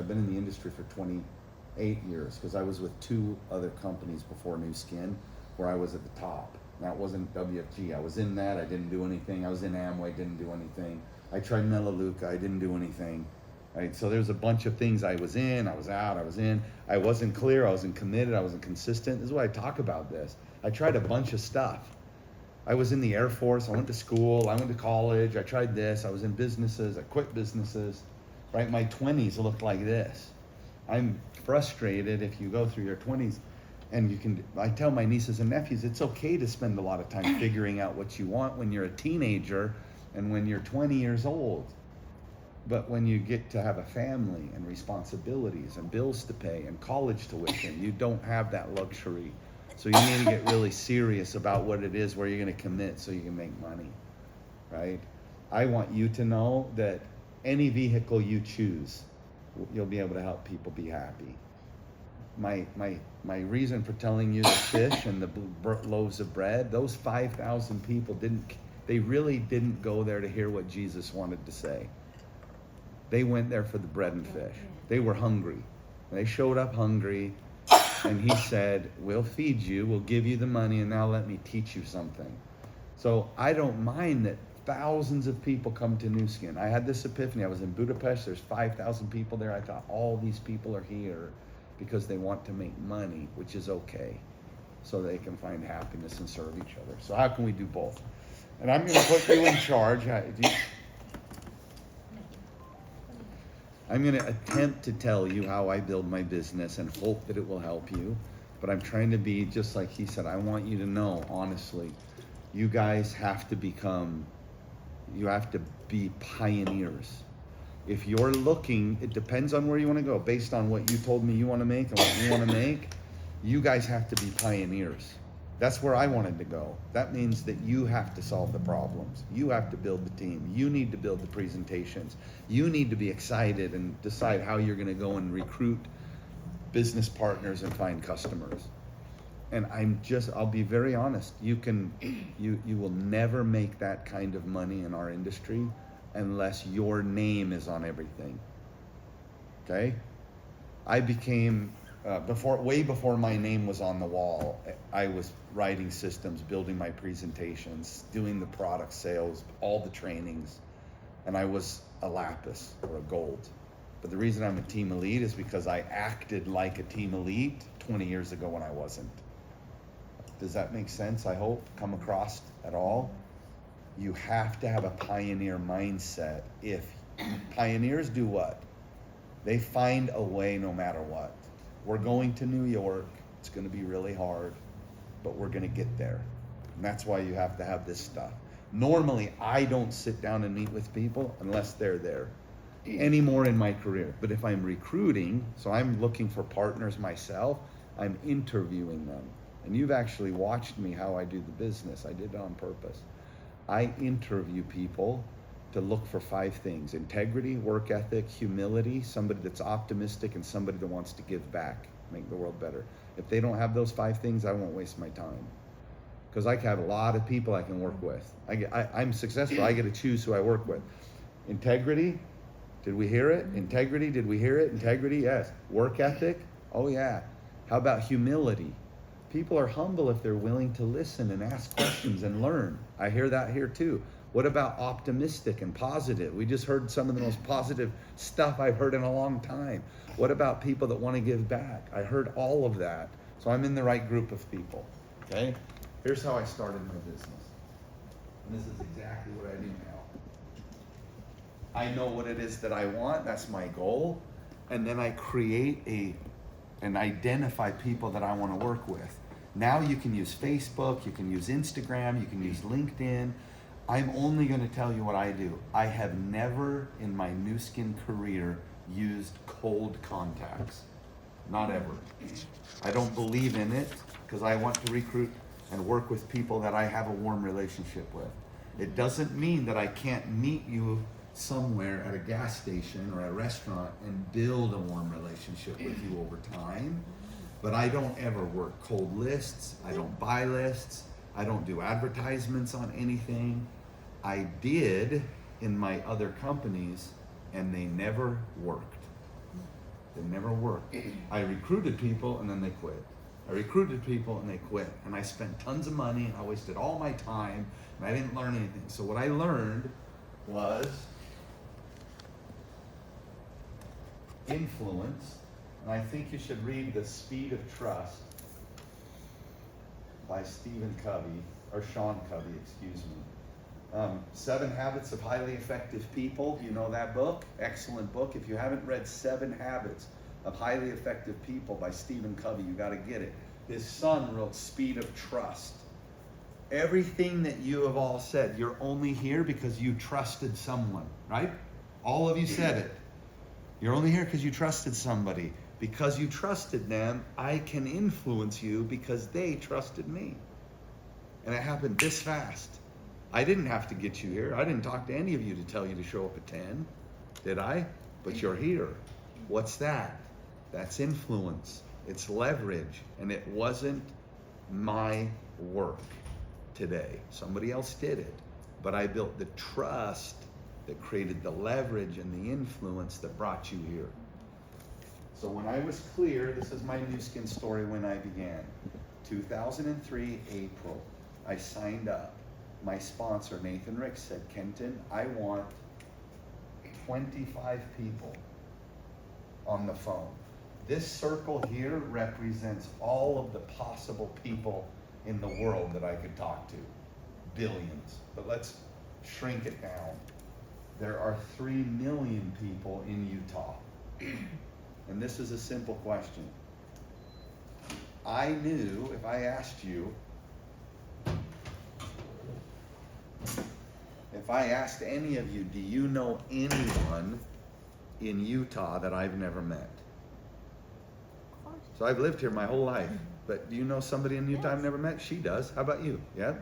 been in the industry for 28 years because I was with 2 other companies before New Skin where I was at the top. That wasn't WFG. I was in that. I didn't do anything. I was in Amway. Didn't do anything. I tried Melaleuca. I didn't do anything. Right, so there's a bunch of things I was in, I was out, I was in. I wasn't clear, I wasn't committed, I wasn't consistent. This is why I talk about this. I tried a bunch of stuff. I was in the Air Force, I went to school, I went to college, I tried this, I was in businesses, I quit businesses. Right, my 20s looked like this. I'm frustrated if you go through your 20s and I tell my nieces and nephews, it's okay to spend a lot of time figuring out what you want when you're a teenager and when you're 20 years old. But when you get to have a family and responsibilities and bills to pay and college tuition, you don't have that luxury. So you need to get really serious about what it is where you're going to commit so you can make money, right? I want you to know that any vehicle you choose, you'll be able to help people be happy. My reason for telling you the fish and the loaves of bread, those 5,000 people they really didn't go there to hear what Jesus wanted to say. They went there for the bread and fish. They were hungry. They showed up hungry, and he said, we'll feed you, we'll give you the money, and now let me teach you something. So I don't mind that thousands of people come to New Skin. I had this epiphany. I was in Budapest. There's 5,000 people there. I thought all these people are here because they want to make money, which is okay, so they can find happiness and serve each other. So how can we do both? And I'm going to put you in charge. I'm going to attempt to tell you how I build my business and hope that it will help you. But I'm trying to be, just like he said, I want you to know, honestly, you guys have to be pioneers. If you're looking, it depends on where you want to go. Based on what you told me you want to make and what you want to make, you guys have to be pioneers. That's where I wanted to go. That means that you have to solve the problems. You have to build the team. You need to build the presentations. You need to be excited and decide how you're going to go and recruit business partners and find customers. And I'll be very honest, you will never make that kind of money in our industry unless your name is on everything. Okay? I became, way before my name was on the wall, I was writing systems, building my presentations, doing the product sales, all the trainings, and I was a lapis or a gold. But the reason I'm a team elite is because I acted like a team elite 20 years ago when I wasn't. Does that make sense? I hope come across at all. You have to have a pioneer mindset. If pioneers do what? They find a way no matter what. We're going to New York. It's going to be really hard, but we're going to get there. And that's why you have to have this stuff. Normally, I don't sit down and meet with people unless they're there anymore in my career. But if I'm recruiting, so I'm looking for partners myself, I'm interviewing them. And you've actually watched me how I do the business. I did it on purpose. I interview people to look for 5 things: integrity, work ethic, humility, somebody that's optimistic, and somebody that wants to give back, make the world better. If they don't have those 5 things, I won't waste my time. Because I have a lot of people I can work with. I'm successful. I get to choose who I work with. Integrity, did we hear it? Integrity, did we hear it? Integrity, yes. Work ethic, oh yeah. How about humility? People are humble if they're willing to listen and ask questions and learn. I hear that here too. What about optimistic and positive? We just heard some of the most positive stuff I've heard in a long time. What about people that want to give back? I heard all of that. So I'm in the right group of people, okay? Here's how I started my business. And this is exactly what I do now. I know what it is that I want, that's my goal, and then I create and identify people that I want to work with. Now you can use Facebook, you can use Instagram, you can use LinkedIn. I'm only going to tell you what I do. I have never in my new skin career used cold contacts. Not ever. I don't believe in it because I want to recruit and work with people that I have a warm relationship with. It doesn't mean that I can't meet you somewhere at a gas station or a restaurant and build a warm relationship with you over time. But I don't ever work cold lists. I don't buy lists. I don't do advertisements on anything. I did in my other companies, and they never worked. They never worked. I recruited people and then they quit. I recruited people and they quit. And I spent tons of money and I wasted all my time and I didn't learn anything. So what I learned was influence. And I think you should read The Speed of Trust by Stephen Covey, or Sean Covey, excuse me. 7 Habits of Highly Effective People. You know that book? Excellent book. If you haven't read 7 Habits of Highly Effective People by Stephen Covey, you got to get it. His son wrote Speed of Trust. Everything that you have all said, you're only here because you trusted someone, right? All of you said it. You're only here because you trusted somebody. Because you trusted them, I can influence you because they trusted me. And it happened this fast. I didn't have to get you here. I didn't talk to any of you to tell you to show up at 10, did I? But you're here. What's that? That's influence. It's leverage. And it wasn't my work today. Somebody else did it. But I built the trust that created the leverage and the influence that brought you here. So when I was clear, this is my new skin story when I began. 2003, April, I signed up. My sponsor, Nathan Rick, said, Kenton, I want 25 people on the phone. This circle here represents all of the possible people in the world that I could talk to. Billions. But let's shrink it down. There are 3 million people in Utah. And this is a simple question. I knew if I asked you, if I asked any of you, do you know anyone in Utah that I've never met? So I've lived here my whole life, but do you know somebody in Utah I've never met? She does. How about you? Yeah?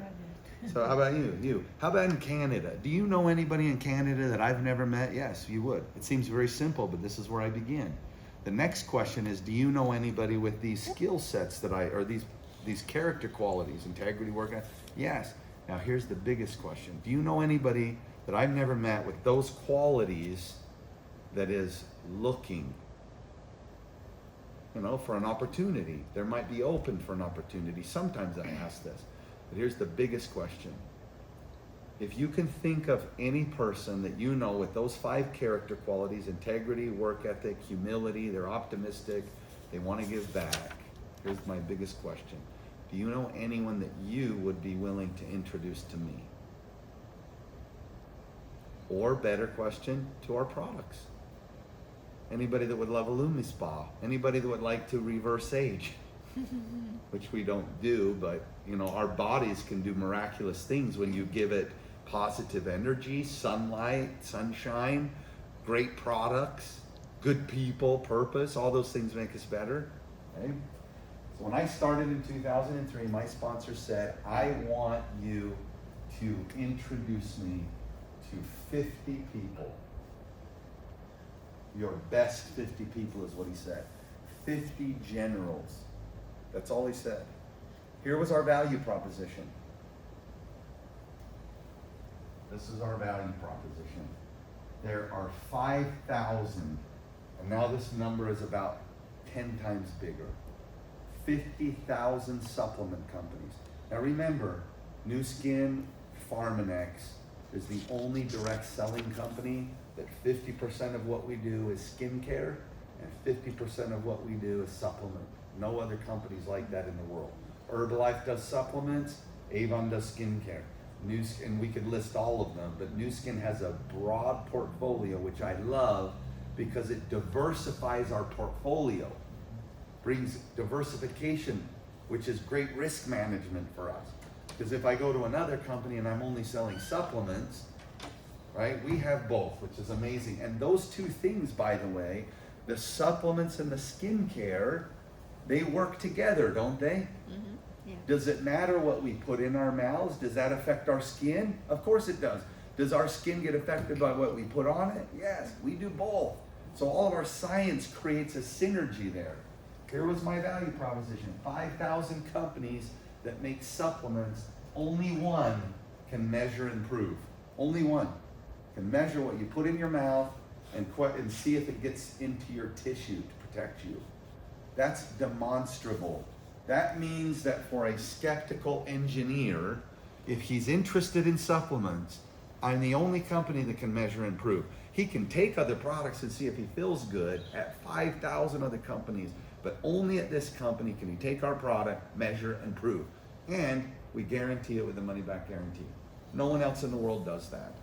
So how about you? You. How about in Canada? Do you know anybody in Canada that I've never met? Yes, you would. It seems very simple, but this is where I begin. The next question is, do you know anybody with these skill sets or these character qualities, integrity, work? Yes. Now here's the biggest question. Do you know anybody that I've never met with those qualities that is looking, for an opportunity? There might be open for an opportunity. Sometimes I ask this. But here's the biggest question. If you can think of any person that you know with those 5 character qualities, integrity, work ethic, humility, they're optimistic, they want to give back. Here's my biggest question. Do you know anyone that you would be willing to introduce to me? Or better question, to our products. Anybody that would love a LumiSpa? Anybody that would like to reverse age? Which we don't do, but our bodies can do miraculous things when you give it positive energy, sunlight, sunshine, great products, good people, purpose. All those things make us better. Okay? So when I started in 2003, my sponsor said, I want you to introduce me to 50 people. Your best 50 people is what he said. 50 generals. That's all he said. Here was our value proposition. This is our value proposition. There are 5,000, and now this number is about 10 times bigger. 50,000 supplement companies. Now remember, Nu Skin, Pharmanex is the only direct selling company that 50% of what we do is skincare and 50% of what we do is supplement. No other companies like that in the world. Herbalife does supplements, Avon does skincare. And we could list all of them, but Nu Skin has a broad portfolio, which I love because it diversifies our portfolio, brings diversification, which is great risk management for us. Because if I go to another company and I'm only selling supplements, right, we have both, which is amazing. And those two things, by the way, the supplements and the skincare, they work together, don't they? Mm-hmm. Yeah. Does it matter what we put in our mouths? Does that affect our skin? Of course it does. Does our skin get affected by what we put on it? Yes, we do both. So all of our science creates a synergy there. Here was my value proposition. 5,000 companies that make supplements, only one can measure and prove. Only one can measure what you put in your mouth and see if it gets into your tissue to protect you. That's demonstrable. That means that for a skeptical engineer, if he's interested in supplements, I'm the only company that can measure and prove. He can take other products and see if he feels good at 5,000 other companies, but only at this company can he take our product, measure, and prove. And we guarantee it with a money-back guarantee. No one else in the world does that.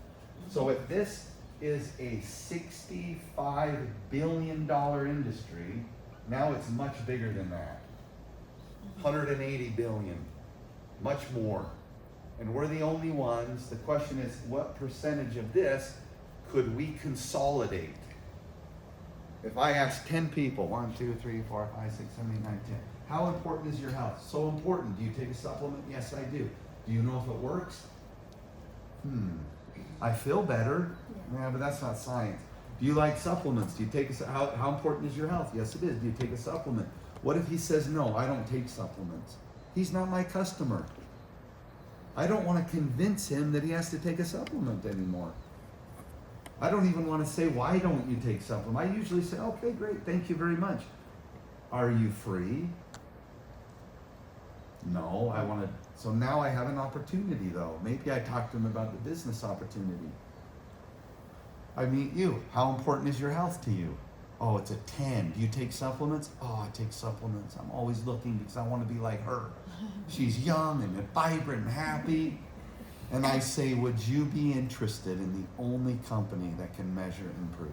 So if this is a $65 billion industry, now it's much bigger than that. 180 billion, much more. And we're the only ones. The question is, what percentage of this could we consolidate? If I ask 10 people, 1, 2, 3, 4, 5, 6, 7, 8, 9, 10, how important is your health? So important. Do you take a supplement? Yes, I do. Do you know if it works? I feel better. Yeah, but that's not science. Do you like supplements? Do you take how important is your health? Yes, it is. Do you take a supplement? What if he says, no, I don't take supplements? He's not my customer. I don't want to convince him that he has to take a supplement anymore. I don't even want to say, why don't you take supplement? I usually say, okay, great, thank you very much. Are you free? No, I want to. So now I have an opportunity though. Maybe I talk to him about the business opportunity. I meet you. How important is your health to you? Oh, it's a 10. Do you take supplements? Oh, I take supplements. I'm always looking because I want to be like her. She's young and vibrant and happy. And I say, would you be interested in the only company that can measure and improve?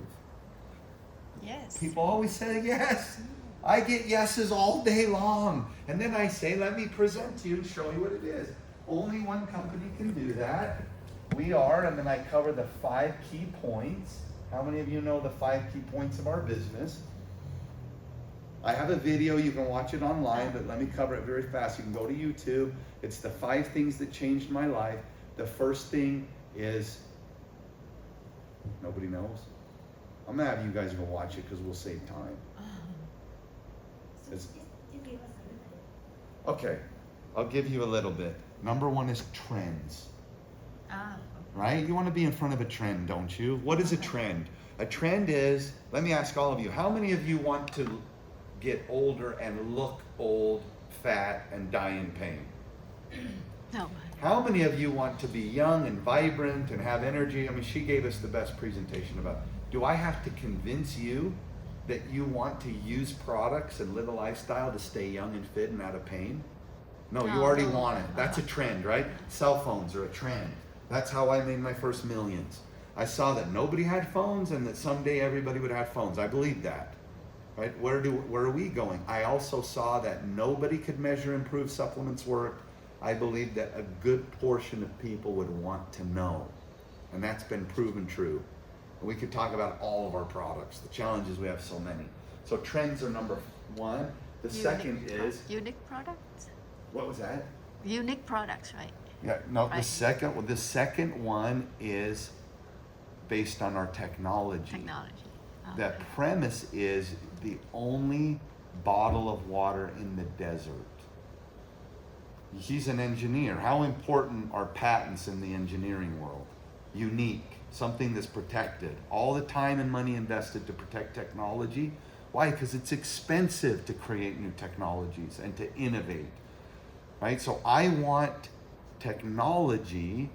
Yes. People always say yes. I get yeses all day long. And then I say, let me present to you and show you what it is. Only one company can do that. We are, and then I cover the 5 key points. How many of you know the 5 key points of our business? I have a video, you can watch it online, but let me cover it very fast. You can go to YouTube. It's the 5 things that changed my life. The first thing is, nobody knows? I'm gonna have you guys go watch it because we'll save time. It's- okay, I'll give you a little bit. Number 1 is trends. Right? You want to be in front of a trend, don't you? What is a trend? A trend is, let me ask all of you, how many of you want to get older and look old, fat, and die in pain? No. How many of you want to be young and vibrant and have energy? I mean, she gave us the best presentation about, do I have to convince you that you want to use products and live a lifestyle to stay young and fit and out of pain? No, you No. already want it. That's a trend, right? Cell phones are a trend. That's how I made my first millions. I saw that nobody had phones and that someday everybody would have phones. I believed that. Right? Where are we going? I also saw that nobody could measure and prove supplements work. I believe that a good portion of people would want to know. And that's been proven true. And we could talk about all of our products. The challenge is we have so many. So trends are number 1. The second is, unique products. what was that? Unique products, right? Yeah, no, Right. the second one is based on our technology. Technology. The Okay. premise is the only bottle of water in the desert. He's an engineer. How important are patents in the engineering world? Unique, something that's protected. All the time and money invested to protect technology. Why? Because it's expensive to create new technologies and to innovate, right? So I want technology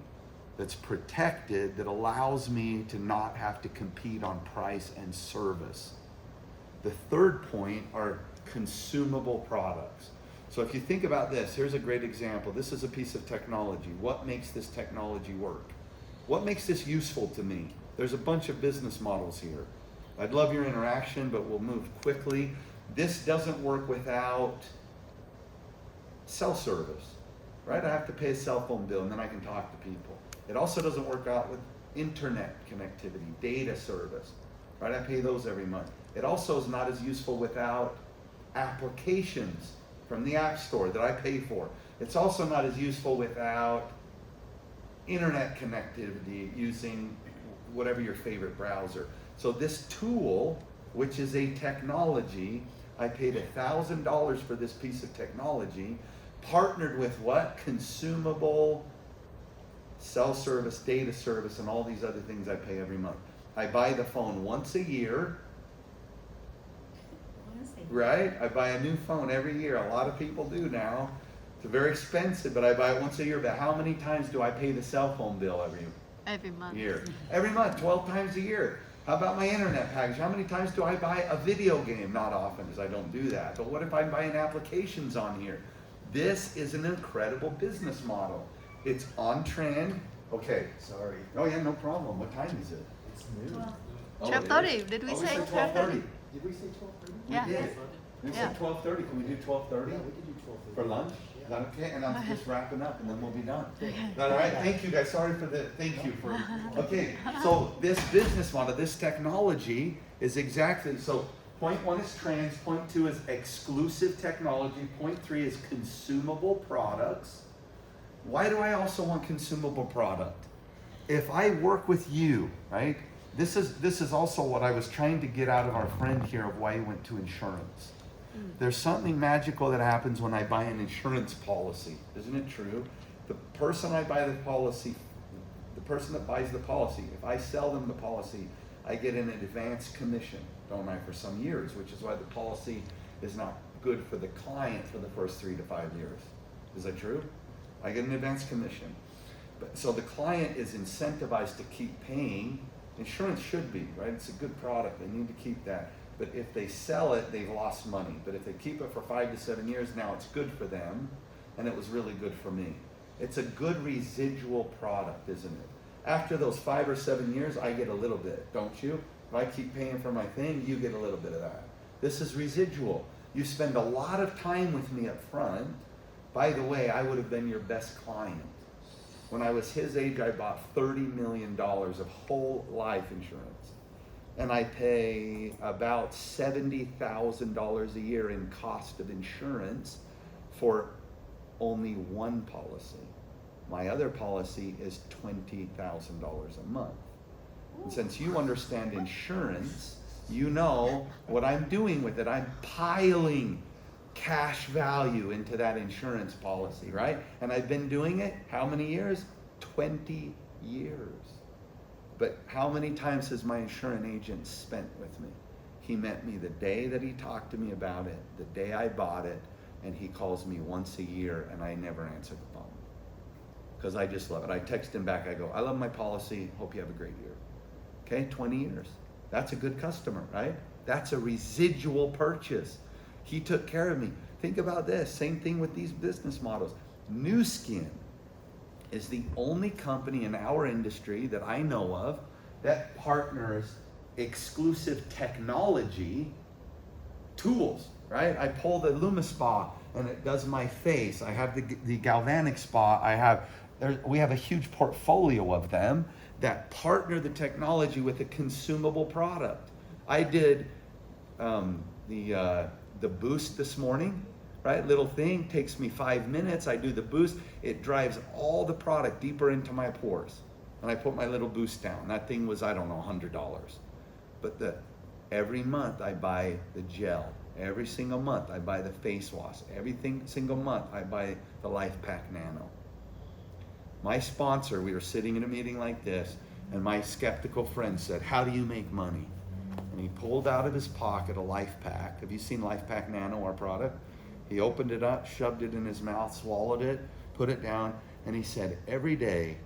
that's protected, that allows me to not have to compete on price and service. The third point are consumable products. So if you think about this, here's a great example. This is a piece of technology. What makes this technology work? What makes this useful to me? There's a bunch of business models here. I'd love your interaction, but we'll move quickly. This doesn't work without cell service, right? I have to pay a cell phone bill and then I can talk to people. It also doesn't work out with internet connectivity, data service, right? I pay those every month. It also is not as useful without applications from the App Store that I pay for. It's also not as useful without internet connectivity using whatever your favorite browser. So this tool, which is a technology, I paid $1,000 for this piece of technology, partnered with what? Consumable cell service, data service, and all these other things I pay every month. I buy the phone once a year, right? I buy a new phone every year. A lot of people do now. It's very expensive, but I buy it once a year. But how many times do I pay the cell phone bill Every month. year? Every month, 12 times a year. How about my internet package? How many times do I buy a video game? Not often, because I don't do that. But what if I'm buying applications on here? This is an incredible business model. It's on trend. Okay, sorry. Oh yeah, no problem. What time is it? It's new. Well, Oh, it 12:30. is? Did we Oh, say said 12:30? Did we say 12:30? Yeah. We did. We Yeah. said 12:30. Can we do 12:30? Yeah, we could do 12:30. For lunch? Is Yeah. that okay? And I'm just wrapping up and then we'll be done. Okay. Is that all right? Thank you guys. Sorry for the, thank you for, okay. So this business model, this technology is exactly, so point 1 is trends, point 2 is exclusive technology, point 3 is consumable products. Why do I also want consumable product? If I work with you, right? This is also what I was trying to get out of our friend here of why he went to insurance. There's something magical that happens when I buy an insurance policy. Isn't it true? The person I buy the policy, the person that buys the policy, if I sell them the policy, I get an advance commission, don't I, for some years, which is why the policy is not good for the client for the first 3 to 5 years. Is that true? I get an advance commission. But, so the client is incentivized to keep paying. Insurance should be, right? It's a good product. They need to keep that. But if they sell it, they've lost money. But if they keep it for 5 to 7 years, now it's good for them. And it was really good for me. It's a good residual product, isn't it? After those 5 or 7 years, I get a little bit, don't you? If I keep paying for my thing, you get a little bit of that. This is residual. You spend a lot of time with me up front. By the way, I would have been your best client. When I was his age, I bought $30 million of whole life insurance. And I pay about $70,000 a year in cost of insurance for only one policy. My other policy is $20,000 a month. And since you understand insurance, you know what I'm doing with it. I'm piling cash value into that insurance policy, right? And I've been doing it how many years? 20 years. But how many times has my insurance agent spent with me? He met me the day that he talked to me about it, the day I bought it, and he calls me once a year and I never answer the phone. Because I just love it. I text him back, I go, I love my policy, hope you have a great year. Okay, 20 years. That's a good customer, right? That's a residual purchase. He took care of me. Think about this, same thing with these business models. New Skin is the only company in our industry that I know of that partners exclusive technology tools, right? I pull the LumiSpa and it does my face. I have the Galvanic Spa. We have a huge portfolio of them that partner the technology with a consumable product. I did the boost this morning, right? Little thing, takes me 5 minutes. I do the boost. It drives all the product deeper into my pores. And I put my little boost down. That thing was, I don't know, $100. But every month I buy the gel. Every single month I buy the face wash. Every single month I buy the Life Pack Nano. My sponsor, we were sitting in a meeting like this, and my skeptical friend said, how do you make money? And he pulled out of his pocket a Life Pack. Have you seen Life Pack Nano, our product? He opened it up, shoved it in his mouth, swallowed it, put it down, and he said, every day,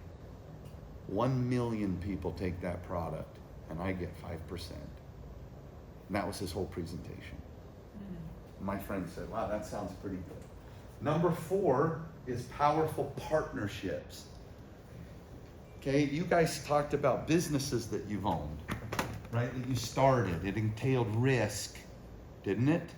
1 million people take that product, and I get 5%. And that was his whole presentation. My friend said, wow, that sounds pretty good. Number 4 is powerful partnerships. Okay, you guys talked about businesses that you've owned, right? That you started. It entailed risk, didn't it?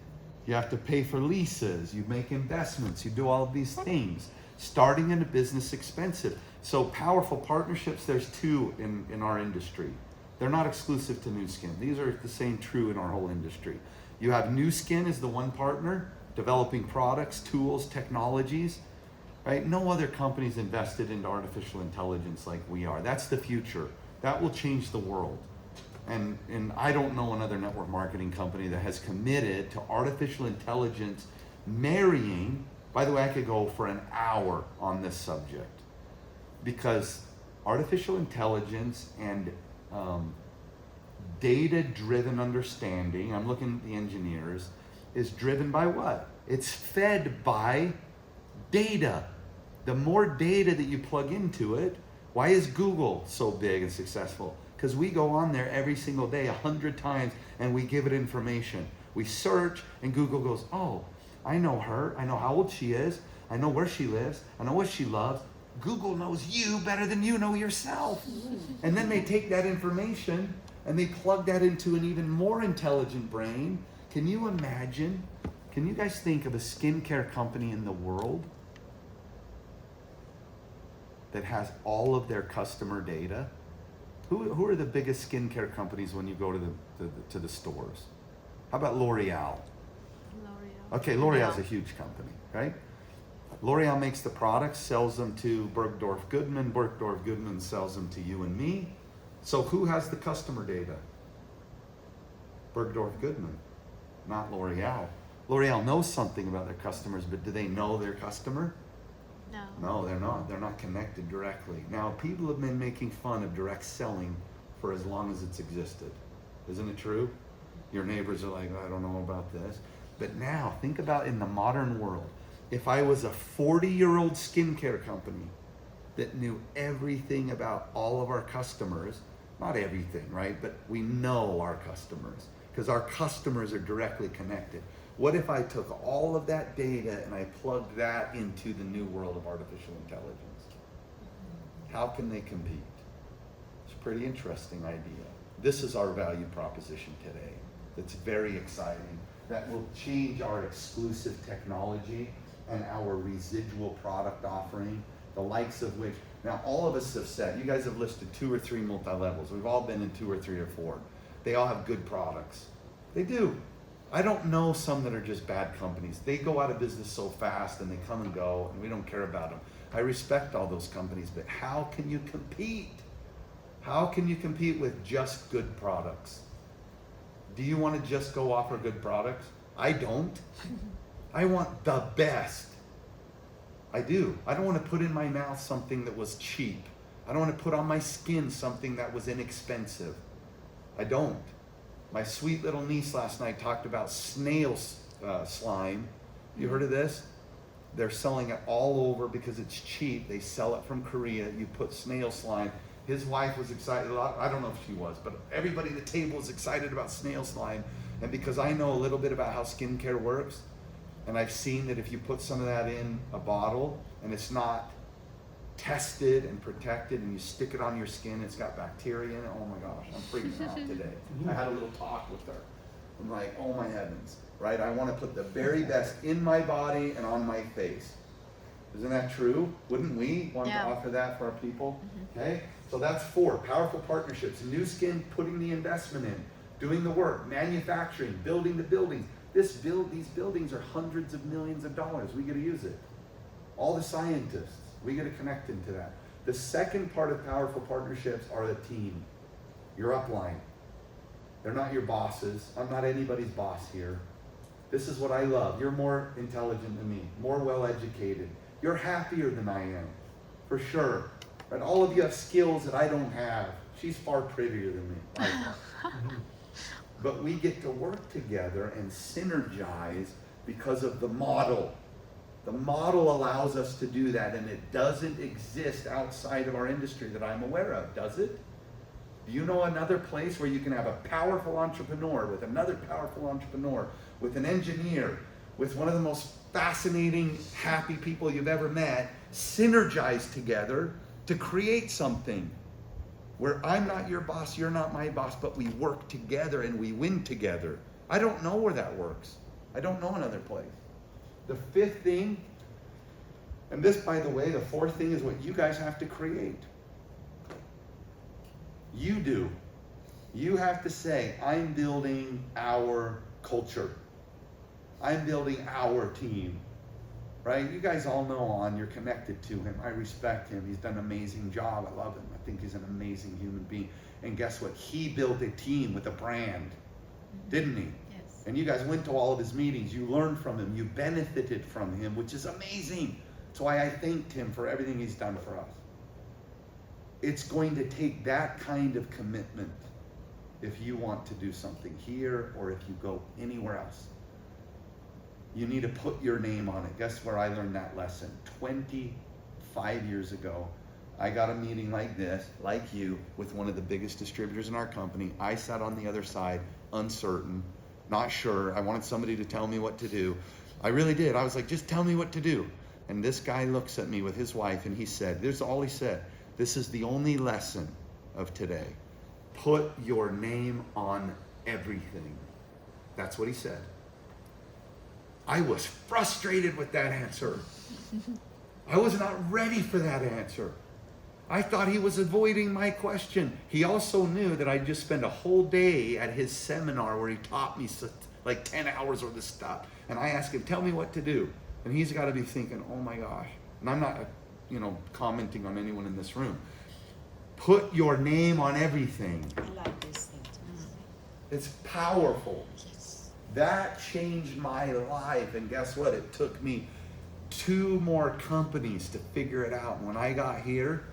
You have to pay for leases, you make investments, you do all of these things. Starting in a business expensive. So powerful partnerships, there's 2 in our industry. They're not exclusive to New Skin. These are the same true in our whole industry. You have New Skin as the one partner, developing products, tools, technologies, right? No other company's invested into artificial intelligence like we are. That's the future. That will change the world. And I don't know another network marketing company that has committed to artificial intelligence marrying, by the way, I could go for an hour on this subject, because artificial intelligence and data-driven understanding, I'm looking at the engineers, is driven by what? It's fed by data. The more data that you plug into it, why is Google so big and successful? Because we go on there every single day 100 times and we give it information. We search and Google goes, oh, I know her, I know how old she is, I know where she lives, I know what she loves. Google knows you better than you know yourself. And then they take that information and they plug that into an even more intelligent brain. Can you imagine? Can you guys think of a skincare company in the world that has all of their customer data? Who are the biggest skincare companies when you go to the stores? How about L'Oreal? L'Oreal. Okay, L'Oreal's a huge company, right? L'Oreal makes the products, sells them to Bergdorf Goodman. Bergdorf Goodman sells them to you and me. So who has the customer data? Bergdorf Goodman, not L'Oreal. L'Oreal knows something about their customers, but do they know their customer? No. No, they're not. They're not connected directly. Now, people have been making fun of direct selling for as long as it's existed. Isn't it true? Your neighbors are like, I don't know about this. But now, think about in the modern world. If I was a 40-year-old skincare company that knew everything about all of our customers, not everything, right? But we know our customers because our customers are directly connected. What if I took all of that data and I plugged that into the new world of artificial intelligence? How can they compete? It's a pretty interesting idea. This is our value proposition today. That's very exciting. That will change our exclusive technology and our residual product offering, the likes of which, now all of us have said, you guys have listed 2 or 3 multi-levels. We've all been in 2 or 3 or 4. They all have good products. They do. I don't know some that are just bad companies. They go out of business so fast and they come and go and we don't care about them. I respect all those companies, but how can you compete? How can you compete with just good products? Do you want to just go offer good products? I don't. I want the best. I do. I don't want to put in my mouth something that was cheap. I don't want to put on my skin something that was inexpensive. I don't. My sweet little niece last night talked about snail slime. You heard of this? They're selling it all over because it's cheap. They sell it from Korea. You put snail slime. His wife was excited. I don't know if she was, but everybody at the table was excited about snail slime. And because I know a little bit about how skincare works, and I've seen that if you put some of that in a bottle and it's not tested and protected and you stick it on your skin, it's got bacteria in it. Oh my gosh, I'm freaking out today. I had a little talk with her. I'm like, oh my heavens, right? I want to put the very best in my body and on my face. Isn't that true? Wouldn't we want to offer that for our people? Okay, so that's 4, powerful partnerships. New Skin putting the investment in, doing the work, manufacturing, building the buildings. These buildings are hundreds of millions of dollars. We get to use it. All the scientists, we get to connect into that. The second part of powerful partnerships are the team, your upline. They're not your bosses. I'm not anybody's boss here. This is what I love. You're more intelligent than me, more well-educated. You're happier than I am, for sure. But all of you have skills that I don't have. She's far prettier than me. But we get to work together and synergize because of the model. The model allows us to do that, and it doesn't exist outside of our industry that I'm aware of, does it? Do you know another place where you can have a powerful entrepreneur with another powerful entrepreneur, with an engineer, with one of the most fascinating, happy people you've ever met, synergize together to create something where I'm not your boss, you're not my boss, but we work together and we win together? I don't know where that works. I don't know another place. The 5th thing, and this, by the way, the 4th thing is what you guys have to create. You do. You have to say, I'm building our culture. I'm building our team. Right? You guys all know On, you're connected to him. I respect him. He's done an amazing job. I love him. I think he's an amazing human being. And guess what? He built a team with a brand, didn't he? Yes. And you guys went to all of his meetings. You learned from him. You benefited from him, which is amazing. That's why I thanked him for everything he's done for us. It's going to take that kind of commitment if you want to do something here or if you go anywhere else. You need to put your name on it. Guess where I learned that lesson? 25 years ago, I got a meeting like this, like you, with one of the biggest distributors in our company. I sat on the other side, uncertain, not sure. I wanted somebody to tell me what to do. I really did. I was like, just tell me what to do. And this guy looks at me with his wife and he said, this is all he said. This is the only lesson of today. Put your name on everything. That's what he said. I was frustrated with that answer. I was not ready for that answer. I thought he was avoiding my question. He also knew that I just spent a whole day at his seminar where he taught me like 10 hours worth of stuff. And I asked him, tell me what to do. And he's got to be thinking, oh my gosh. And I'm not, commenting on anyone in this room. Put your name on everything. I like this thing. It's powerful. That changed my life. And guess what? It took me 2 more companies to figure it out. And when I got here,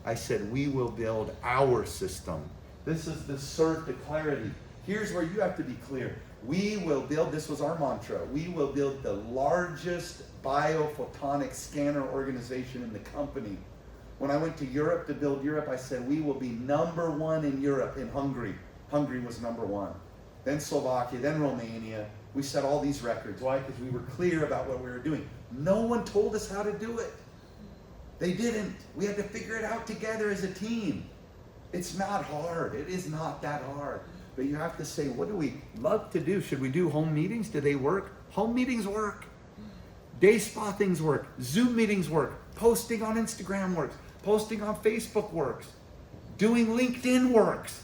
I said, we will build our system. This is the cert to clarity. Here's where you have to be clear. We will build, this was our mantra, we will build the largest biophotonic scanner organization in the company. When I went to Europe to build Europe, I said, we will be #1 in Europe, in Hungary. Hungary was #1. Then Slovakia, then Romania, We set all these records. Why? Because we were clear about what we were doing. No one told us how to do it. They didn't. We had to figure it out together as a team. It's not hard. It is not that hard. But you have to say, what do we love to do? Should we do home meetings? Do they work? Home meetings work. Day spa things work. Zoom meetings work. Posting on Instagram works. Posting on Facebook works. Doing LinkedIn works.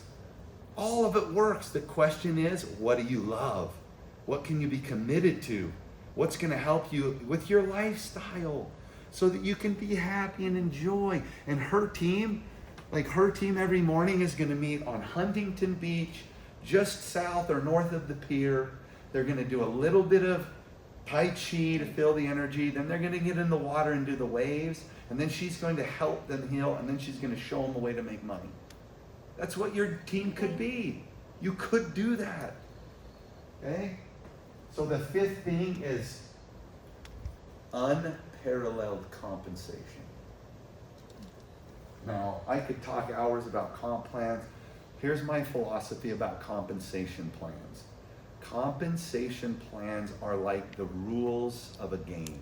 All of it works. The question is, what do you love? What can you be committed to? What's going to help you with your lifestyle so that you can be happy and enjoy? And her team every morning is going to meet on Huntington Beach, just south or north of the pier. They're going to do a little bit of Tai Chi to feel the energy. Then they're going to get in the water and do the waves. And then she's going to help them heal. And then she's going to show them a way to make money. That's what your team could be. You could do that. Okay? So the fifth thing is unparalleled compensation. Now, I could talk hours about comp plans. Here's my philosophy about compensation plans. Compensation plans are like the rules of a game.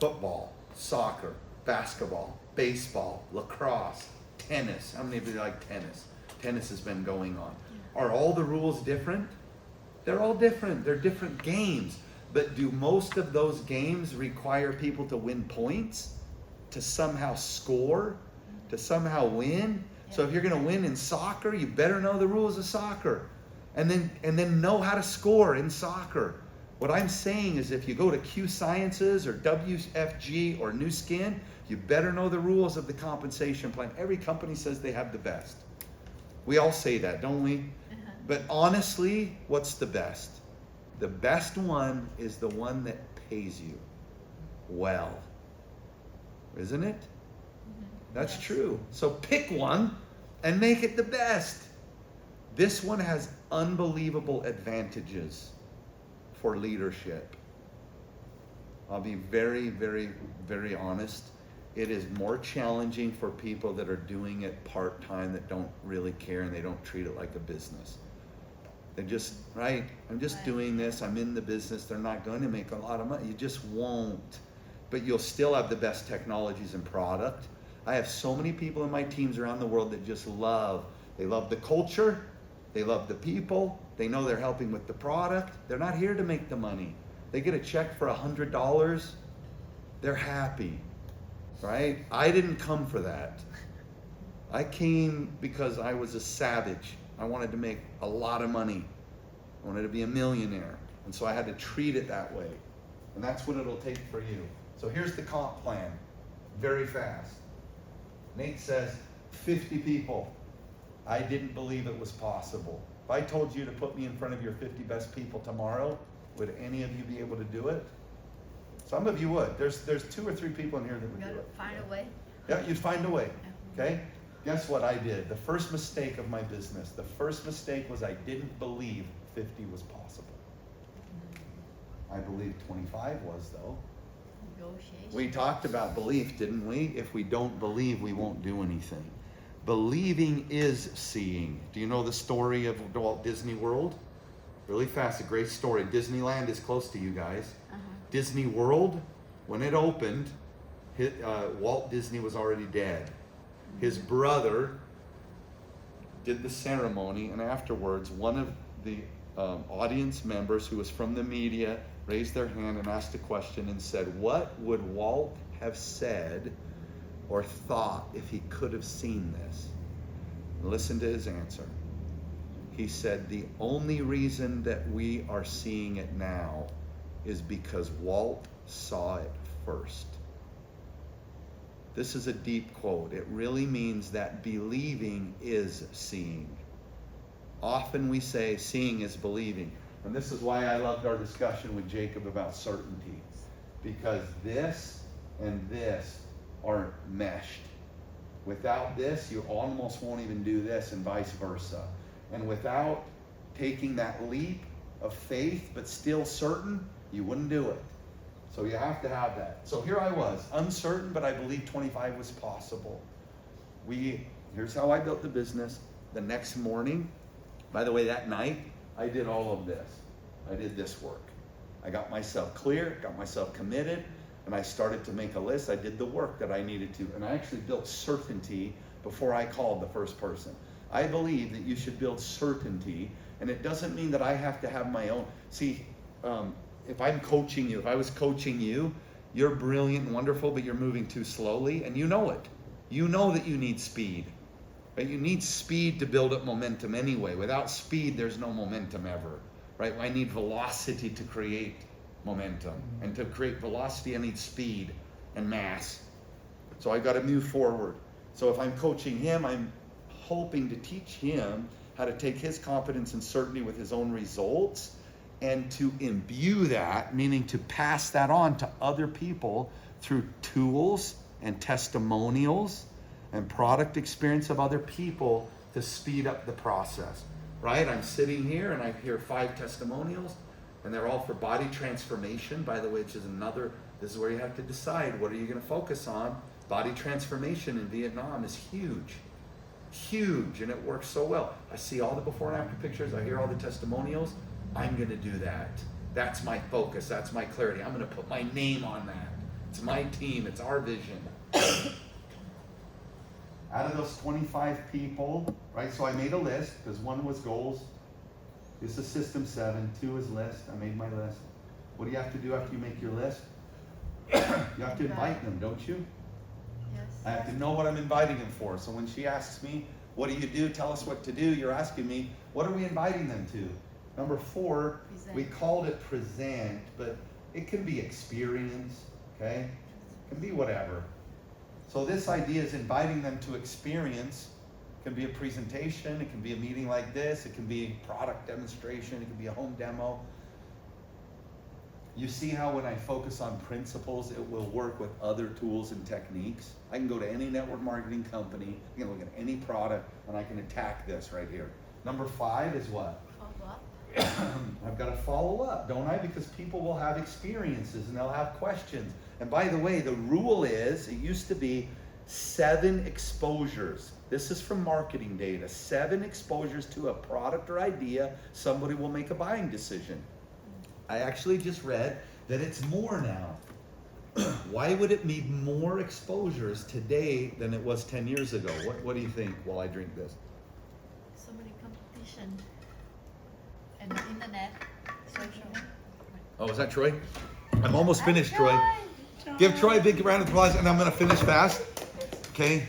Football, soccer, basketball, baseball, lacrosse, tennis. How many of you like tennis? Tennis has been going on. Are all the rules different? They're all different. They're different games. But do most of those games require people to win points? To somehow score? To somehow win? So if you're going to win in soccer, you better know the rules of soccer. And then know how to score in soccer. What I'm saying is if you go to Q Sciences or WFG or New Skin, you better know the rules of the compensation plan. Every company says they have the best. We all say that, don't we? But honestly, what's the best? The best one is the one that pays you well. Isn't it? That's true. So pick one and make it the best. This one has unbelievable advantages for leadership. I'll be very, very, very honest. It is more challenging for people that are doing it part-time, that don't really care and they don't treat it like a business. They just, right, I'm just doing this, I'm in the business, they're not going to make a lot of money. You just won't. But you'll still have the best technologies and product. I have so many people in my teams around the world that just love. They love the culture, they love the people, they know they're helping with the product. They're not here to make the money. They get a check for $100, they're happy, right? I didn't come for that. I came because I was a savage. I wanted to make a lot of money. I wanted to be a millionaire. And so I had to treat it that way. And that's what it'll take for you. So here's the comp plan, very fast. Nate says, 50 people. I didn't believe it was possible. If I told you to put me in front of your 50 best people tomorrow, would any of you be able to do it? Some of you would. There's 2 or 3 people in here that would do it. Find a way. Yeah, you'd find a way, okay? Guess what I did? The first mistake of my business, the first mistake was I didn't believe 50 was possible. I believed 25 was, though. Negotiation. We talked about belief, didn't we? If we don't believe, we won't do anything. Believing is seeing. Do you know the story of Walt Disney World? Really fast, a great story. Disneyland is close to you guys. Disney World, when it opened, Walt Disney was already dead. His brother did the ceremony, and afterwards, one of the audience members who was from the media raised their hand and asked a question and said, what would Walt have said or thought if he could have seen this? Listen to his answer. He said, the only reason that we are seeing it now is because Walt saw it first. This is a deep quote. It really means that believing is seeing. Often we say seeing is believing. And this is why I loved our discussion with Jacob about certainty. Because this and this are meshed. Without this, you almost won't even do this, and vice versa. And without taking that leap of faith, but still certain, you wouldn't do it. So you have to have that. So here I was, uncertain, but I believed 25 was possible. Here's how I built the business. The next morning, by the way, that night, I did all of this. I did this work. I got myself clear, got myself committed, and I started to make a list. I did the work that I needed to, and I actually built certainty before I called the first person. I believe that you should build certainty, and it doesn't mean that I have to have my own. See, if I'm coaching you, if I was coaching you, you're brilliant and wonderful, but you're moving too slowly, and you know it. You know that you need speed. Right? You need speed to build up momentum anyway. Without speed, there's no momentum ever. Right? I need velocity to create momentum. And to create velocity, I need speed and mass. So I got to move forward. So if I'm coaching him, I'm hoping to teach him how to take his confidence and certainty with his own results and to imbue that, meaning to pass that on to other people through tools and testimonials and product experience of other people to speed up the process, right? I'm sitting here and I hear 5 testimonials and they're all for body transformation, by the way, which is another, this is where you have to decide, what are you gonna focus on? Body transformation in Vietnam is huge, huge, and it works so well. I see all the before and after pictures, I hear all the testimonials, I'm gonna do that. That's my focus, that's my clarity. I'm gonna put my name on that. It's my team, it's our vision. Out of those 25 people, right, so I made a list, because 1 was goals. This is system 7, 2 is list, I made my list. What do you have to do after you make your list? You have to invite them, don't you? Yes. I have to know what I'm inviting them for. So when she asks me, what do you do? Tell us what to do. You're asking me, what are we inviting them to? Number 4, Present. we called it present, but it can be experience, okay? It can be whatever. So this idea is inviting them to experience. It can be a presentation, it can be a meeting like this, it can be a product demonstration, it can be a home demo. You see how when I focus on principles, it will work with other tools and techniques. I can go to any network marketing company, I can look at any product, and I can attack this right here. Number 5 is what? Follow up. I've got to follow up, don't I? Because people will have experiences and they'll have questions. And by the way, the rule is, it used to be 7 exposures. This is from marketing data. 7 exposures to a product or idea, somebody will make a buying decision. I actually just read that it's more now. Why would it need more exposures today than it was 10 years ago? What do you think while I drink this? So many competition. And the internet, social. Oh, is that Troy? I'm almost finished, Troy. Give Troy a big round of applause, and I'm going to finish fast. Okay.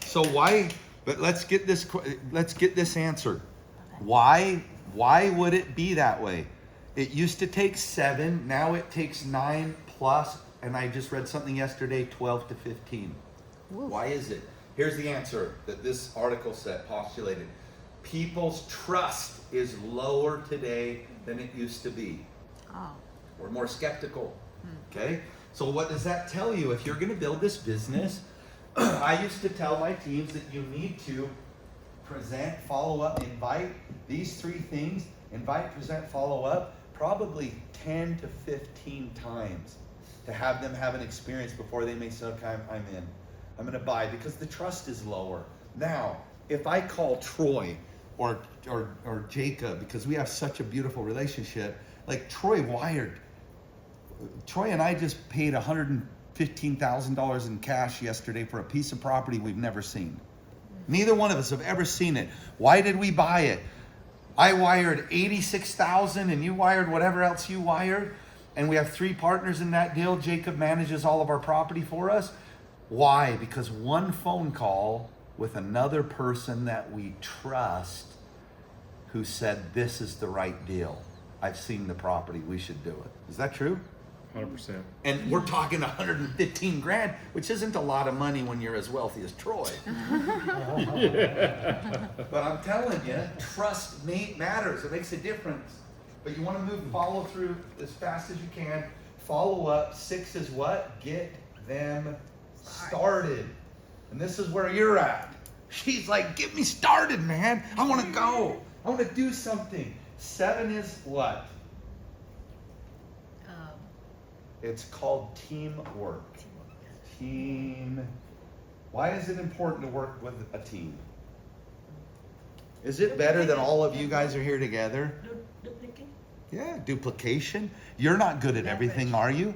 So but let's get this answered. Why would it be that way? It used to take 7, now it takes 9 plus, and I just read something yesterday, 12 to 15. Why is it? Here's the answer that this article postulated. People's trust is lower today than it used to be. Oh. We're more skeptical. Okay? So what does that tell you? If you're going to build this business, I used to tell my teams that you need to present, follow up, invite. These 3 things, invite, present, follow up, probably 10 to 15 times to have them have an experience before they may say, okay, I'm in. I'm going to buy, because the trust is lower. Now, if I call Troy or Jacob, because we have such a beautiful relationship, like Troy and I just paid $115,000 in cash yesterday for a piece of property we've never seen. Neither one of us have ever seen it. Why did we buy it? I wired $86,000 and you wired whatever else you wired. And we have 3 partners in that deal. Jacob manages all of our property for us. Why? Because one phone call with another person that we trust who said, this is the right deal. I've seen the property, we should do it. Is that true? 100%. And we're talking 115 grand, which isn't a lot of money when you're as wealthy as Troy. But I'm telling you, trust matters. It makes a difference. But you want to move follow through as fast as you can. Follow up. 6 is what? Get them started. And this is where you're at. She's like, get me started, man. I want to go. I want to do something. 7 is what? It's called teamwork. Team. Why is it important to work with a team? Is it better that all of you guys are here together? Do Yeah, duplication. You're not good at everything, are you?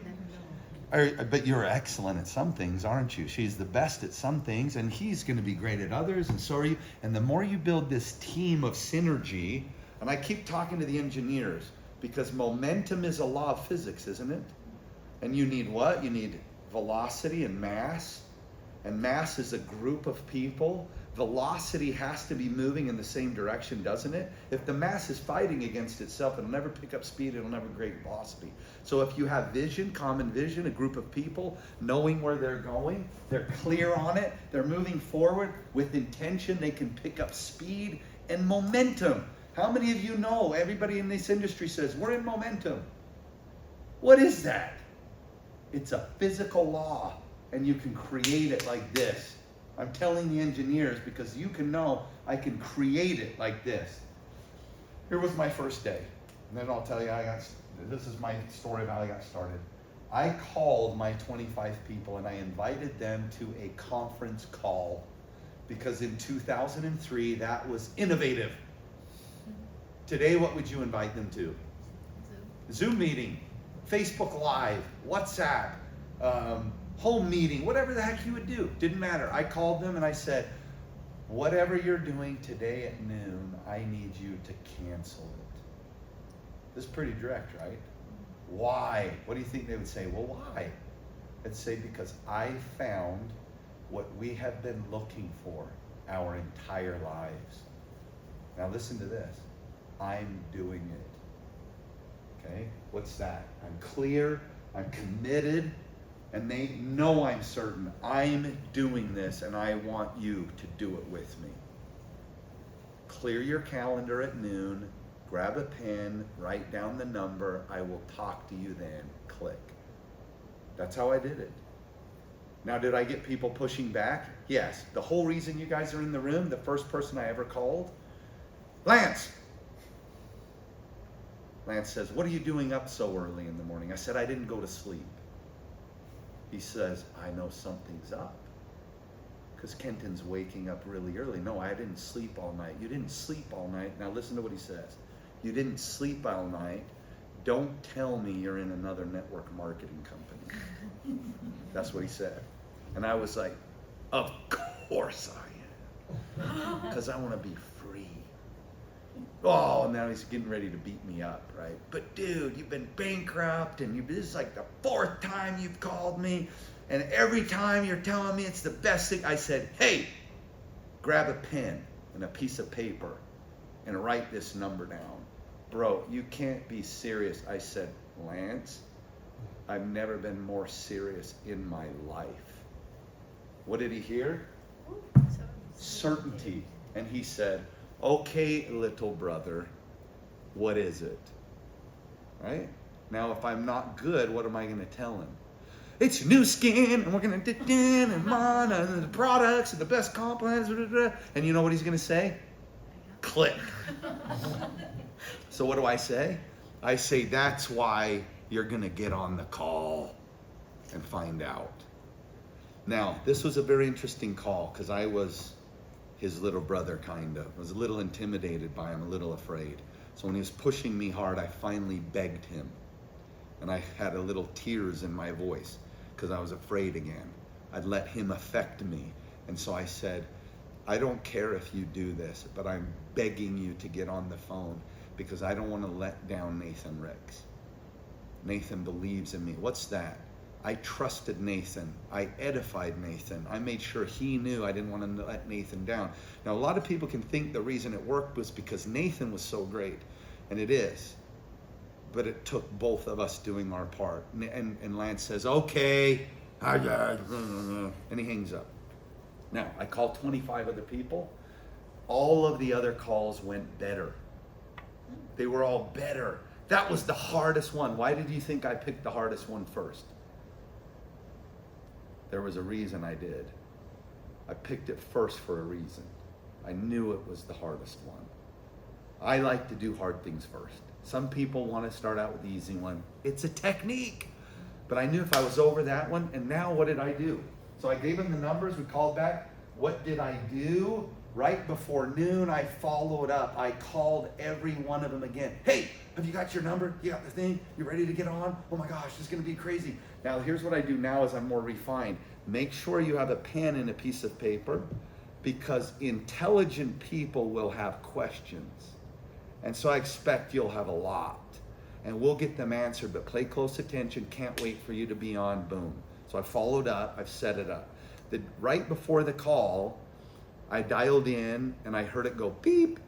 But you're excellent at some things, aren't you? She's the best at some things, and he's going to be great at others, and so are you. And the more you build this team of synergy, and I keep talking to the engineers, because momentum is a law of physics, isn't it? And you need what? You need velocity and mass. And mass is a group of people. Velocity has to be moving in the same direction, doesn't it? If the mass is fighting against itself, it'll never pick up speed, it'll never create velocity. So if you have vision, common vision, a group of people knowing where they're going, they're clear on it, they're moving forward with intention, they can pick up speed and momentum. How many of you know, everybody in this industry says, we're in momentum. What is that? It's a physical law, and you can create it like this. I'm telling the engineers because you can know I can create it like this. Here was my first day. And then I'll tell you, this is my story of how I got started. I called my 25 people and I invited them to a conference call because in 2003, that was innovative. Today, what would you invite them to? Zoom meeting, Facebook Live, WhatsApp, home meeting, whatever the heck you would do. Didn't matter. I called them and I said, whatever you're doing today at noon, I need you to cancel it. This is pretty direct, right? Why? What do you think they would say? Well, why? I'd say, because I found what we have been looking for our entire lives. Now listen to this. I'm doing it. Okay? What's that? I'm clear, I'm committed, and they know I'm certain. I'm doing this, and I want you to do it with me. Clear your calendar at noon, grab a pen, write down the number, I will talk to you then. Click. That's how I did it. Now, did I get people pushing back? Yes. The whole reason you guys are in the room, the first person I ever called, Lance. Lance says, what are you doing up so early in the morning? I said, I didn't go to sleep. He says, I know something's up. Because Kenton's waking up really early. No, I didn't sleep all night. You didn't sleep all night. Now listen to what he says. You didn't sleep all night. Don't tell me you're in another network marketing company. That's what he said. And I was like, of course I am. Because I want to be free. Oh, now he's getting ready to beat me up, right? But dude, you've been bankrupt, and this is like the 4th time you've called me, and every time you're telling me it's the best thing. I said, hey, grab a pen and a piece of paper and write this number down. Bro, you can't be serious. I said, Lance, I've never been more serious in my life. What did he hear? Certainty. And he said, okay, little brother, what is it? Right? Now, if I'm not good, what am I going to tell him? It's new skin, and we're going to and mana, and the products, and the best compliments, and you know what he's going to say? Click. So what do I say? I say, that's why you're going to get on the call and find out. Now, this was a very interesting call, because I was his little brother, kind of. I was a little intimidated by him, a little afraid. So when he was pushing me hard, I finally begged him. And I had a little tears in my voice because I was afraid again. I'd let him affect me. And so I said, I don't care if you do this, but I'm begging you to get on the phone because I don't want to let down Nathan Ricks. Nathan believes in me. What's that? I trusted Nathan. I edified Nathan. I made sure he knew I didn't want to let Nathan down. Now, a lot of people can think the reason it worked was because Nathan was so great, and it is. But it took both of us doing our part. And Lance says, okay, and he hangs up. Now, I called 25 other people. All of the other calls went better. They were all better. That was the hardest one. Why did you think I picked the hardest one first? There was a reason I did. I picked it first for a reason. I knew it was the hardest one. I like to do hard things first. Some people want to start out with the easy one. It's a technique. But I knew if I was over that one, and now what did I do? So I gave him the numbers, we called back. What did I do? Right before noon, I followed up. I called every one of them again. Hey, have you got your number? You got the thing? You ready to get on? Oh my gosh, this is going to be crazy. Now, here's what I do now as I'm more refined. Make sure you have a pen and a piece of paper, because intelligent people will have questions. And so I expect you'll have a lot. And we'll get them answered, but pay close attention. Can't wait for you to be on. Boom. So I followed up. I've set it up. Right before the call, I dialed in and I heard it go beep.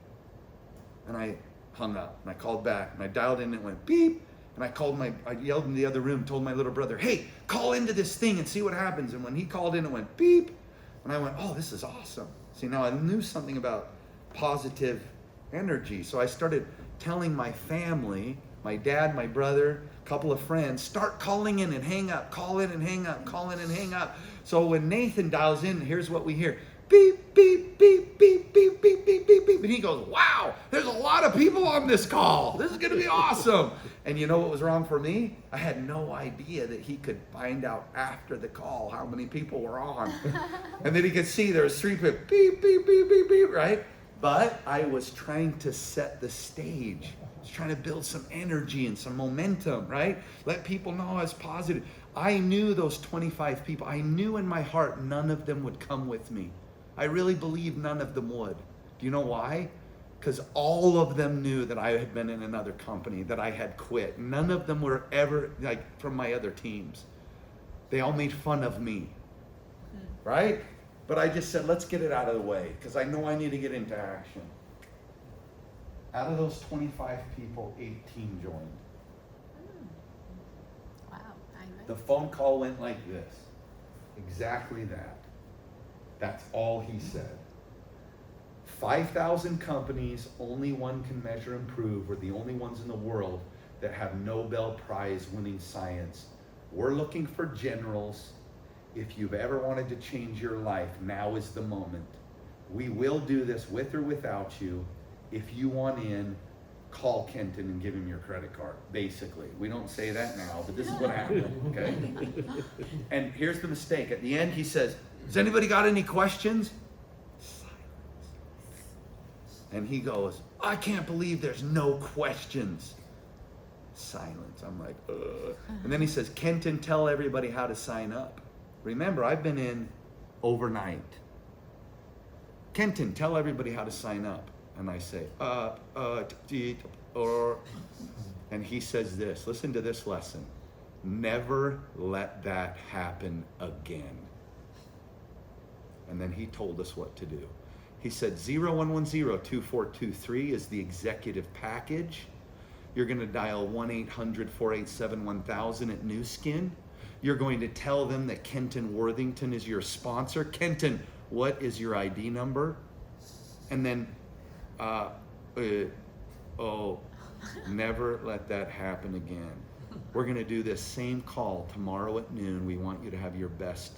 And I hung up and I called back and I dialed in and it went beep. And I yelled in the other room, told my little brother, hey, call into this thing and see what happens. And when he called in, it went beep. And I went, oh, this is awesome. See, now I knew something about positive energy. So I started telling my family, my dad, my brother, a couple of friends, start calling in and hang up, call in and hang up, call in and hang up. So when Nathan dials in, here's what we hear. Beep, beep, beep, beep, beep, beep, beep, beep, beep. And he goes, wow, there's a lot of people on this call. This is going to be awesome. And you know what was wrong for me? I had no idea that he could find out after the call how many people were on. And then he could see there was 3 people, beep, beep, beep, beep, beep, right? But I was trying to set the stage. I was trying to build some energy and some momentum, right? Let people know I was positive. I knew those 25 people. I knew in my heart none of them would come with me. I really believe none of them would. Do you know why? Because all of them knew that I had been in another company, that I had quit. None of them were ever like from my other teams. They all made fun of me, right? But I just said, let's get it out of the way, because I know I need to get into action. Out of those 25 people, 18 joined. Wow. The phone call went like this. Exactly that. That's all he said. 5,000 companies, only one can measure and prove. We're the only ones in the world that have Nobel Prize winning science. We're looking for generals. If you've ever wanted to change your life, now is the moment. We will do this with or without you. If you want in, call Kenton and give him your credit card, basically. We don't say that now, but this is what happened, okay? And here's the mistake. At the end, he says, has anybody got any questions? Silence. And he goes, I can't believe there's no questions. Silence. I'm like, ugh. And then he says, Kenton, tell everybody how to sign up. Remember, I've been in overnight. Kenton, tell everybody how to sign up. And I say, and he says this, listen to this lesson. Never let that happen again. And then he told us what to do. He said 0110-2423 is the executive package. You're going to dial 1-800-487-1000 at New Skin. You're going to tell them that Kenton Worthington is your sponsor. Kenton, what is your ID number? And then, never let that happen again. We're going to do this same call tomorrow at noon. We want you to have your best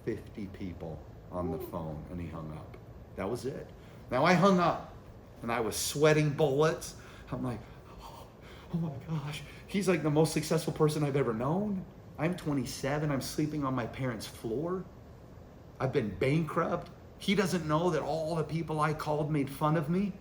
50 people on the phone. And he hung up. That was it. Now I hung up and I was sweating bullets. I'm like, oh my gosh. He's like the most successful person I've ever known. I'm 27. I'm sleeping on my parents' floor. I've been bankrupt. He doesn't know that all the people I called made fun of me.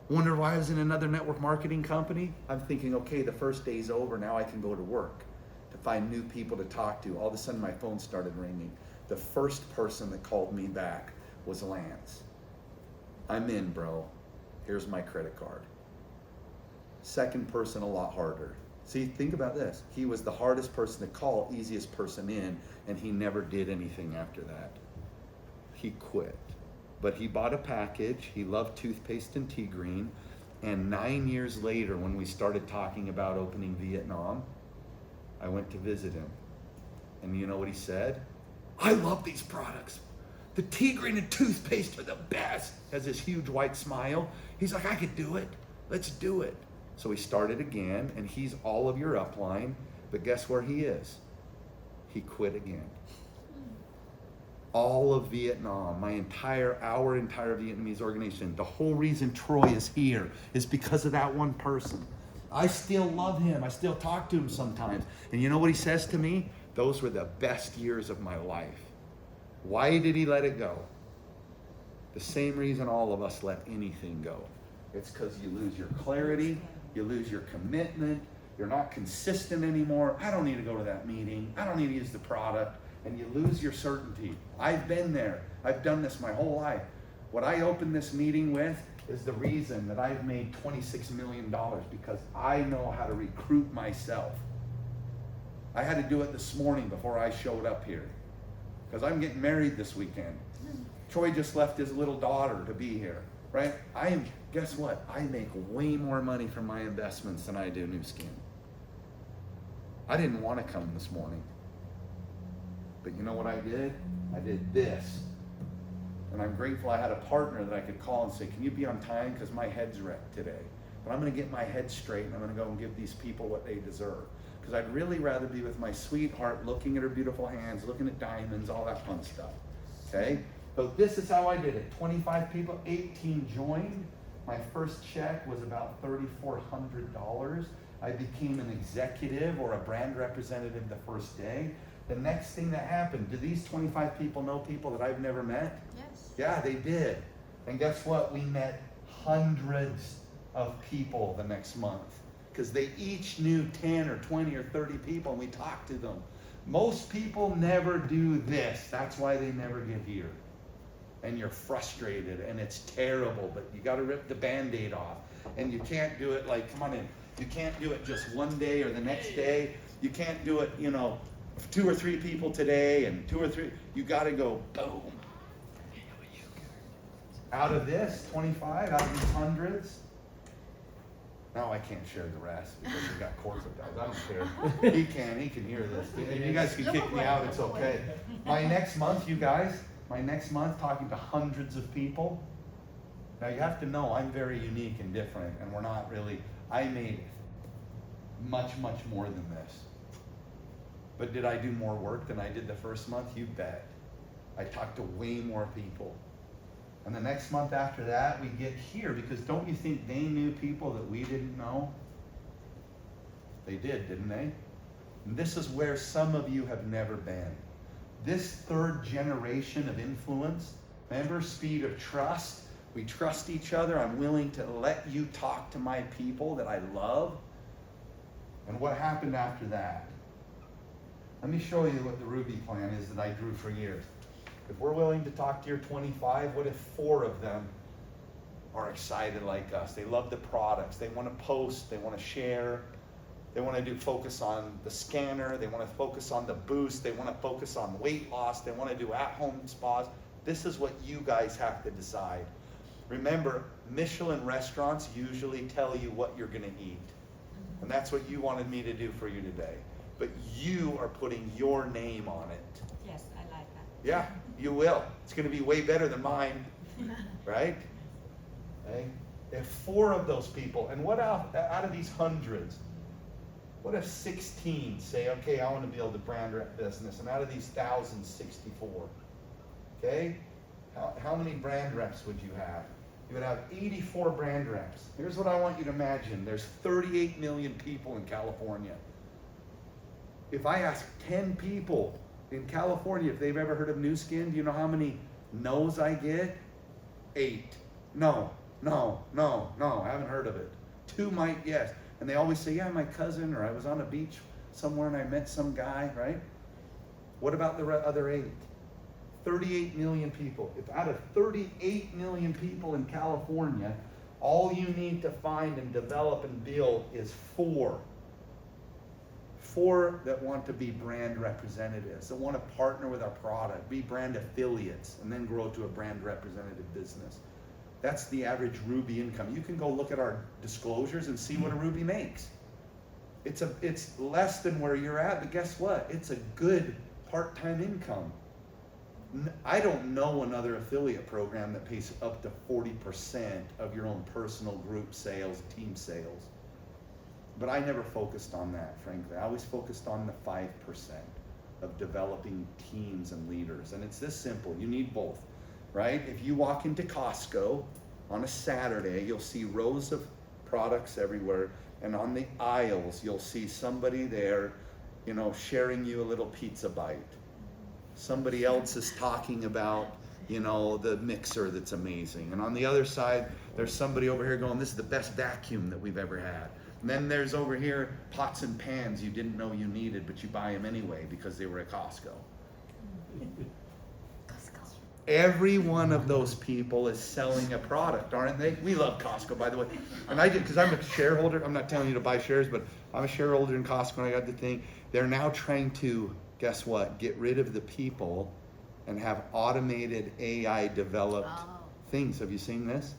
Wonder why I was in another network marketing company. I'm thinking, okay, the first day's over. Now I can go to work to find new people to talk to. All of a sudden my phone started ringing. The first person that called me back was Lance. I'm in, bro. Here's my credit card. Second person, a lot harder. See, think about this. He was the hardest person to call, easiest person in, and he never did anything after that. He quit. But he bought a package. He loved toothpaste and tea green. And 9 years later, when we started talking about opening Vietnam, I went to visit him. And you know what he said? I love these products. The tea green and toothpaste are the best. Has this huge white smile. He's like, I could do it. Let's do it. So we started again, and he's all of your upline. But guess where he is? He quit again. All of Vietnam, our entire Vietnamese organization, the whole reason Troy is here is because of that one person. I still love him. I still talk to him sometimes. And you know what he says to me? Those were the best years of my life. Why did he let it go? The same reason all of us let anything go. It's because you lose your clarity, you lose your commitment, you're not consistent anymore. I don't need to go to that meeting. I don't need to use the product. And you lose your certainty. I've been there. I've done this my whole life. What I opened this meeting with is the reason that I've made $26 million, because I know how to recruit myself. I had to do it this morning before I showed up here, because I'm getting married this weekend. Troy just left his little daughter to be here, right? Guess what? I make way more money from my investments than I do New Skin. I didn't want to come this morning. But you know what I did? I did this. And I'm grateful I had a partner that I could call and say, can you be on time? Because my head's wrecked today. But I'm going to get my head straight, and I'm going to go and give these people what they deserve. Because I'd really rather be with my sweetheart, looking at her beautiful hands, looking at diamonds, all that fun stuff. Okay? So this is how I did it. 25 people, 18 joined. My first check was about $3,400. I became an executive or a brand representative the first day. The next thing that happened, do these 25 people know people that I've never met? Yes. Yeah, they did. And guess what? We met hundreds of people the next month, because they each knew 10 or 20 or 30 people, and we talked to them. Most people never do this. That's why they never get here. And you're frustrated, and it's terrible, but you got to rip the Band-Aid off. And you can't do it like, come on in. You can't do it just one day or the next day. You can't do it, 2 or 3 people today and 2 or 3. You got to go boom. Out of this 25, out of these hundreds. Now I can't share the rest because we got corporate guys. I don't care. He can hear this. If you guys can kick me out, it's okay. My next month, you guys, talking to hundreds of people. Now you have to know I'm very unique and different, and we're not really, I made much, much more than this. But did I do more work than I did the first month? You bet. I talked to way more people. And the next month after that, we get here, because don't you think they knew people that we didn't know? They did, didn't they? And this is where some of you have never been. This third generation of influence, remember, speed of trust. We trust each other. I'm willing to let you talk to my people that I love. And what happened after that? Let me show you what the Ruby plan is that I drew for years. If we're willing to talk to your 25, what if 4 of them are excited like us? They love the products. They want to post. They want to share. They want to focus on the scanner. They want to focus on the boost. They want to focus on weight loss. They want to do at-home spas. This is what you guys have to decide. Remember, Michelin restaurants usually tell you what you're going to eat. And that's what you wanted me to do for you today. But you are putting your name on it. Yes, I like that. Yeah, you will. It's going to be way better than mine, right? Okay. If 4 of those people, and what out of these hundreds, what if 16 say, okay, I want to build a brand rep business, and out of these 1,064, okay, how many brand reps would you have? You would have 84 brand reps. Here's what I want you to imagine. There's 38 million people in California. If I ask 10 people in California if they've ever heard of New Skin, do you know how many no's I get? 8. No, I haven't heard of it. 2 might, yes. And they always say, yeah, my cousin, or I was on a beach somewhere and I met some guy, right? What about the other 8? 38 million people. If out of 38 million people in California, all you need to find and develop and build is 4 that want to be brand representatives, that want to partner with our product, be brand affiliates, and then grow to a brand representative business. That's the average Ruby income. You can go look at our disclosures and see what a Ruby makes. It's less than where you're at, but guess what? It's a good part-time income. I don't know another affiliate program that pays up to 40% of your own personal group sales, team sales. But I never focused on that, frankly. I always focused on the 5% of developing teams and leaders. And it's this simple. You need both, right? If you walk into Costco on a Saturday, you'll see rows of products everywhere. And on the aisles, you'll see somebody there, sharing you a little pizza bite. Somebody else is talking about, you know, the mixer that's amazing. And on the other side, there's somebody over here going, this is the best vacuum that we've ever had. And then there's over here pots and pans you didn't know you needed, but you buy them anyway because they were at Costco. Every one of those people is selling a product, aren't they? We love Costco, by the way. And I did, because I'm a shareholder. I'm not telling you to buy shares, but I'm a shareholder in Costco, and I got the thing. They're now trying to, guess what, get rid of the people and have automated AI developed things. Have you seen this?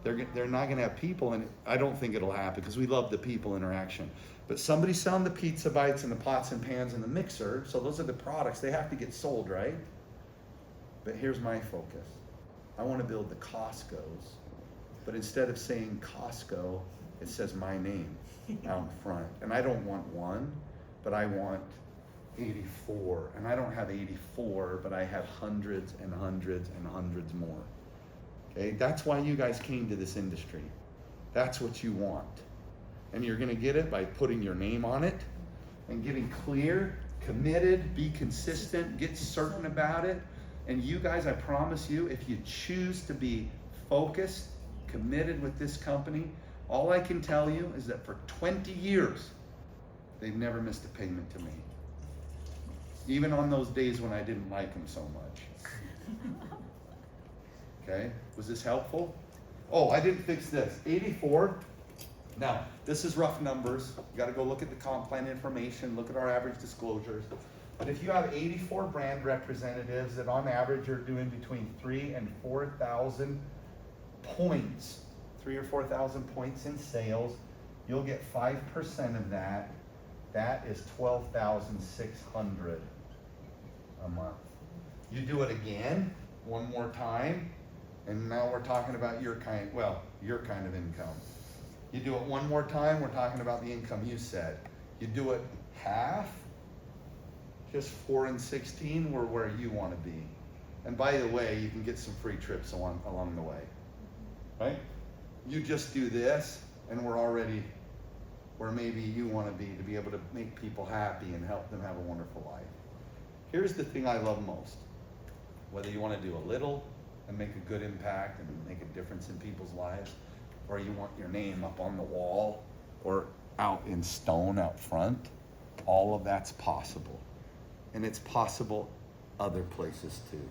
They're not going to have people, and I don't think it'll happen because we love the people interaction. But somebody's selling the pizza bites and the pots and pans and the mixer, so those are the products. They have to get sold, right? But here's my focus. I want to build the Costco's, but instead of saying Costco, it says my name out front. And I don't want one, but I want 84. And I don't have 84, but I have hundreds and hundreds and hundreds more. Okay, that's why you guys came to this industry. That's what you want. And you're gonna get it by putting your name on it and getting clear, committed, be consistent, get certain about it. And you guys, I promise you, if you choose to be focused, committed with this company, all I can tell you is that for 20 years, they've never missed a payment to me. Even on those days when I didn't like them so much. Okay, was this helpful? Oh, I didn't fix this. 84. Now, this is rough numbers. You gotta go look at the comp plan information, look at our average disclosures. But if you have 84 brand representatives that on average are doing between 3,000 and 4,000 points, 3,000 or 4,000 points in sales, you'll get 5% of that. That is 12,600 a month. You do it again, one more time, and now we're talking about your kind of income. You do it one more time, we're talking about the income you said. You do it half, just 4 and 16, we're where you want to be. And by the way, you can get some free trips along the way, right? You just do this, and we're already where maybe you want to be able to make people happy and help them have a wonderful life. Here's the thing I love most. Whether you want to do a little and make a good impact and make a difference in people's lives, or you want your name up on the wall or out in stone out front, all of that's possible. And it's possible other places too.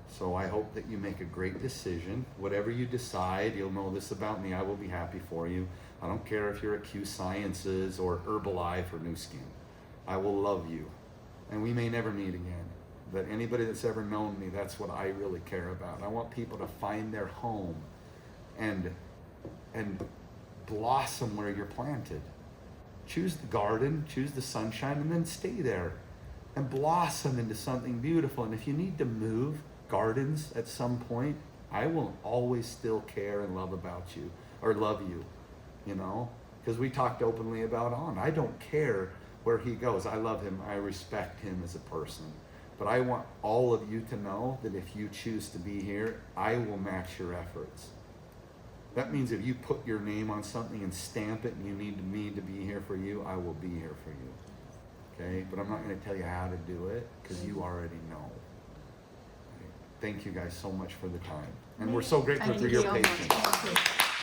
So I hope that you make a great decision. Whatever you decide, you'll know this about me, I will be happy for you. I don't care if you're at Q Sciences or Herbalife or New Skin. I will love you. And we may never meet again. But anybody that's ever known me, that's what I really care about. I want people to find their home and blossom where you're planted. Choose the garden, choose the sunshine, and then stay there and blossom into something beautiful. And if you need to move gardens at some point, I will always still care and love about you, or love you, you know, because we talked openly about On. I don't care where he goes. I love him. I respect him as a person. But I want all of you to know that if you choose to be here, I will match your efforts. That means if you put your name on something and stamp it and you need me to be here for you, I will be here for you. Okay? But I'm not going to tell you how to do it because you already know. Okay? Thank you guys so much for the time. And we're so grateful for your patience.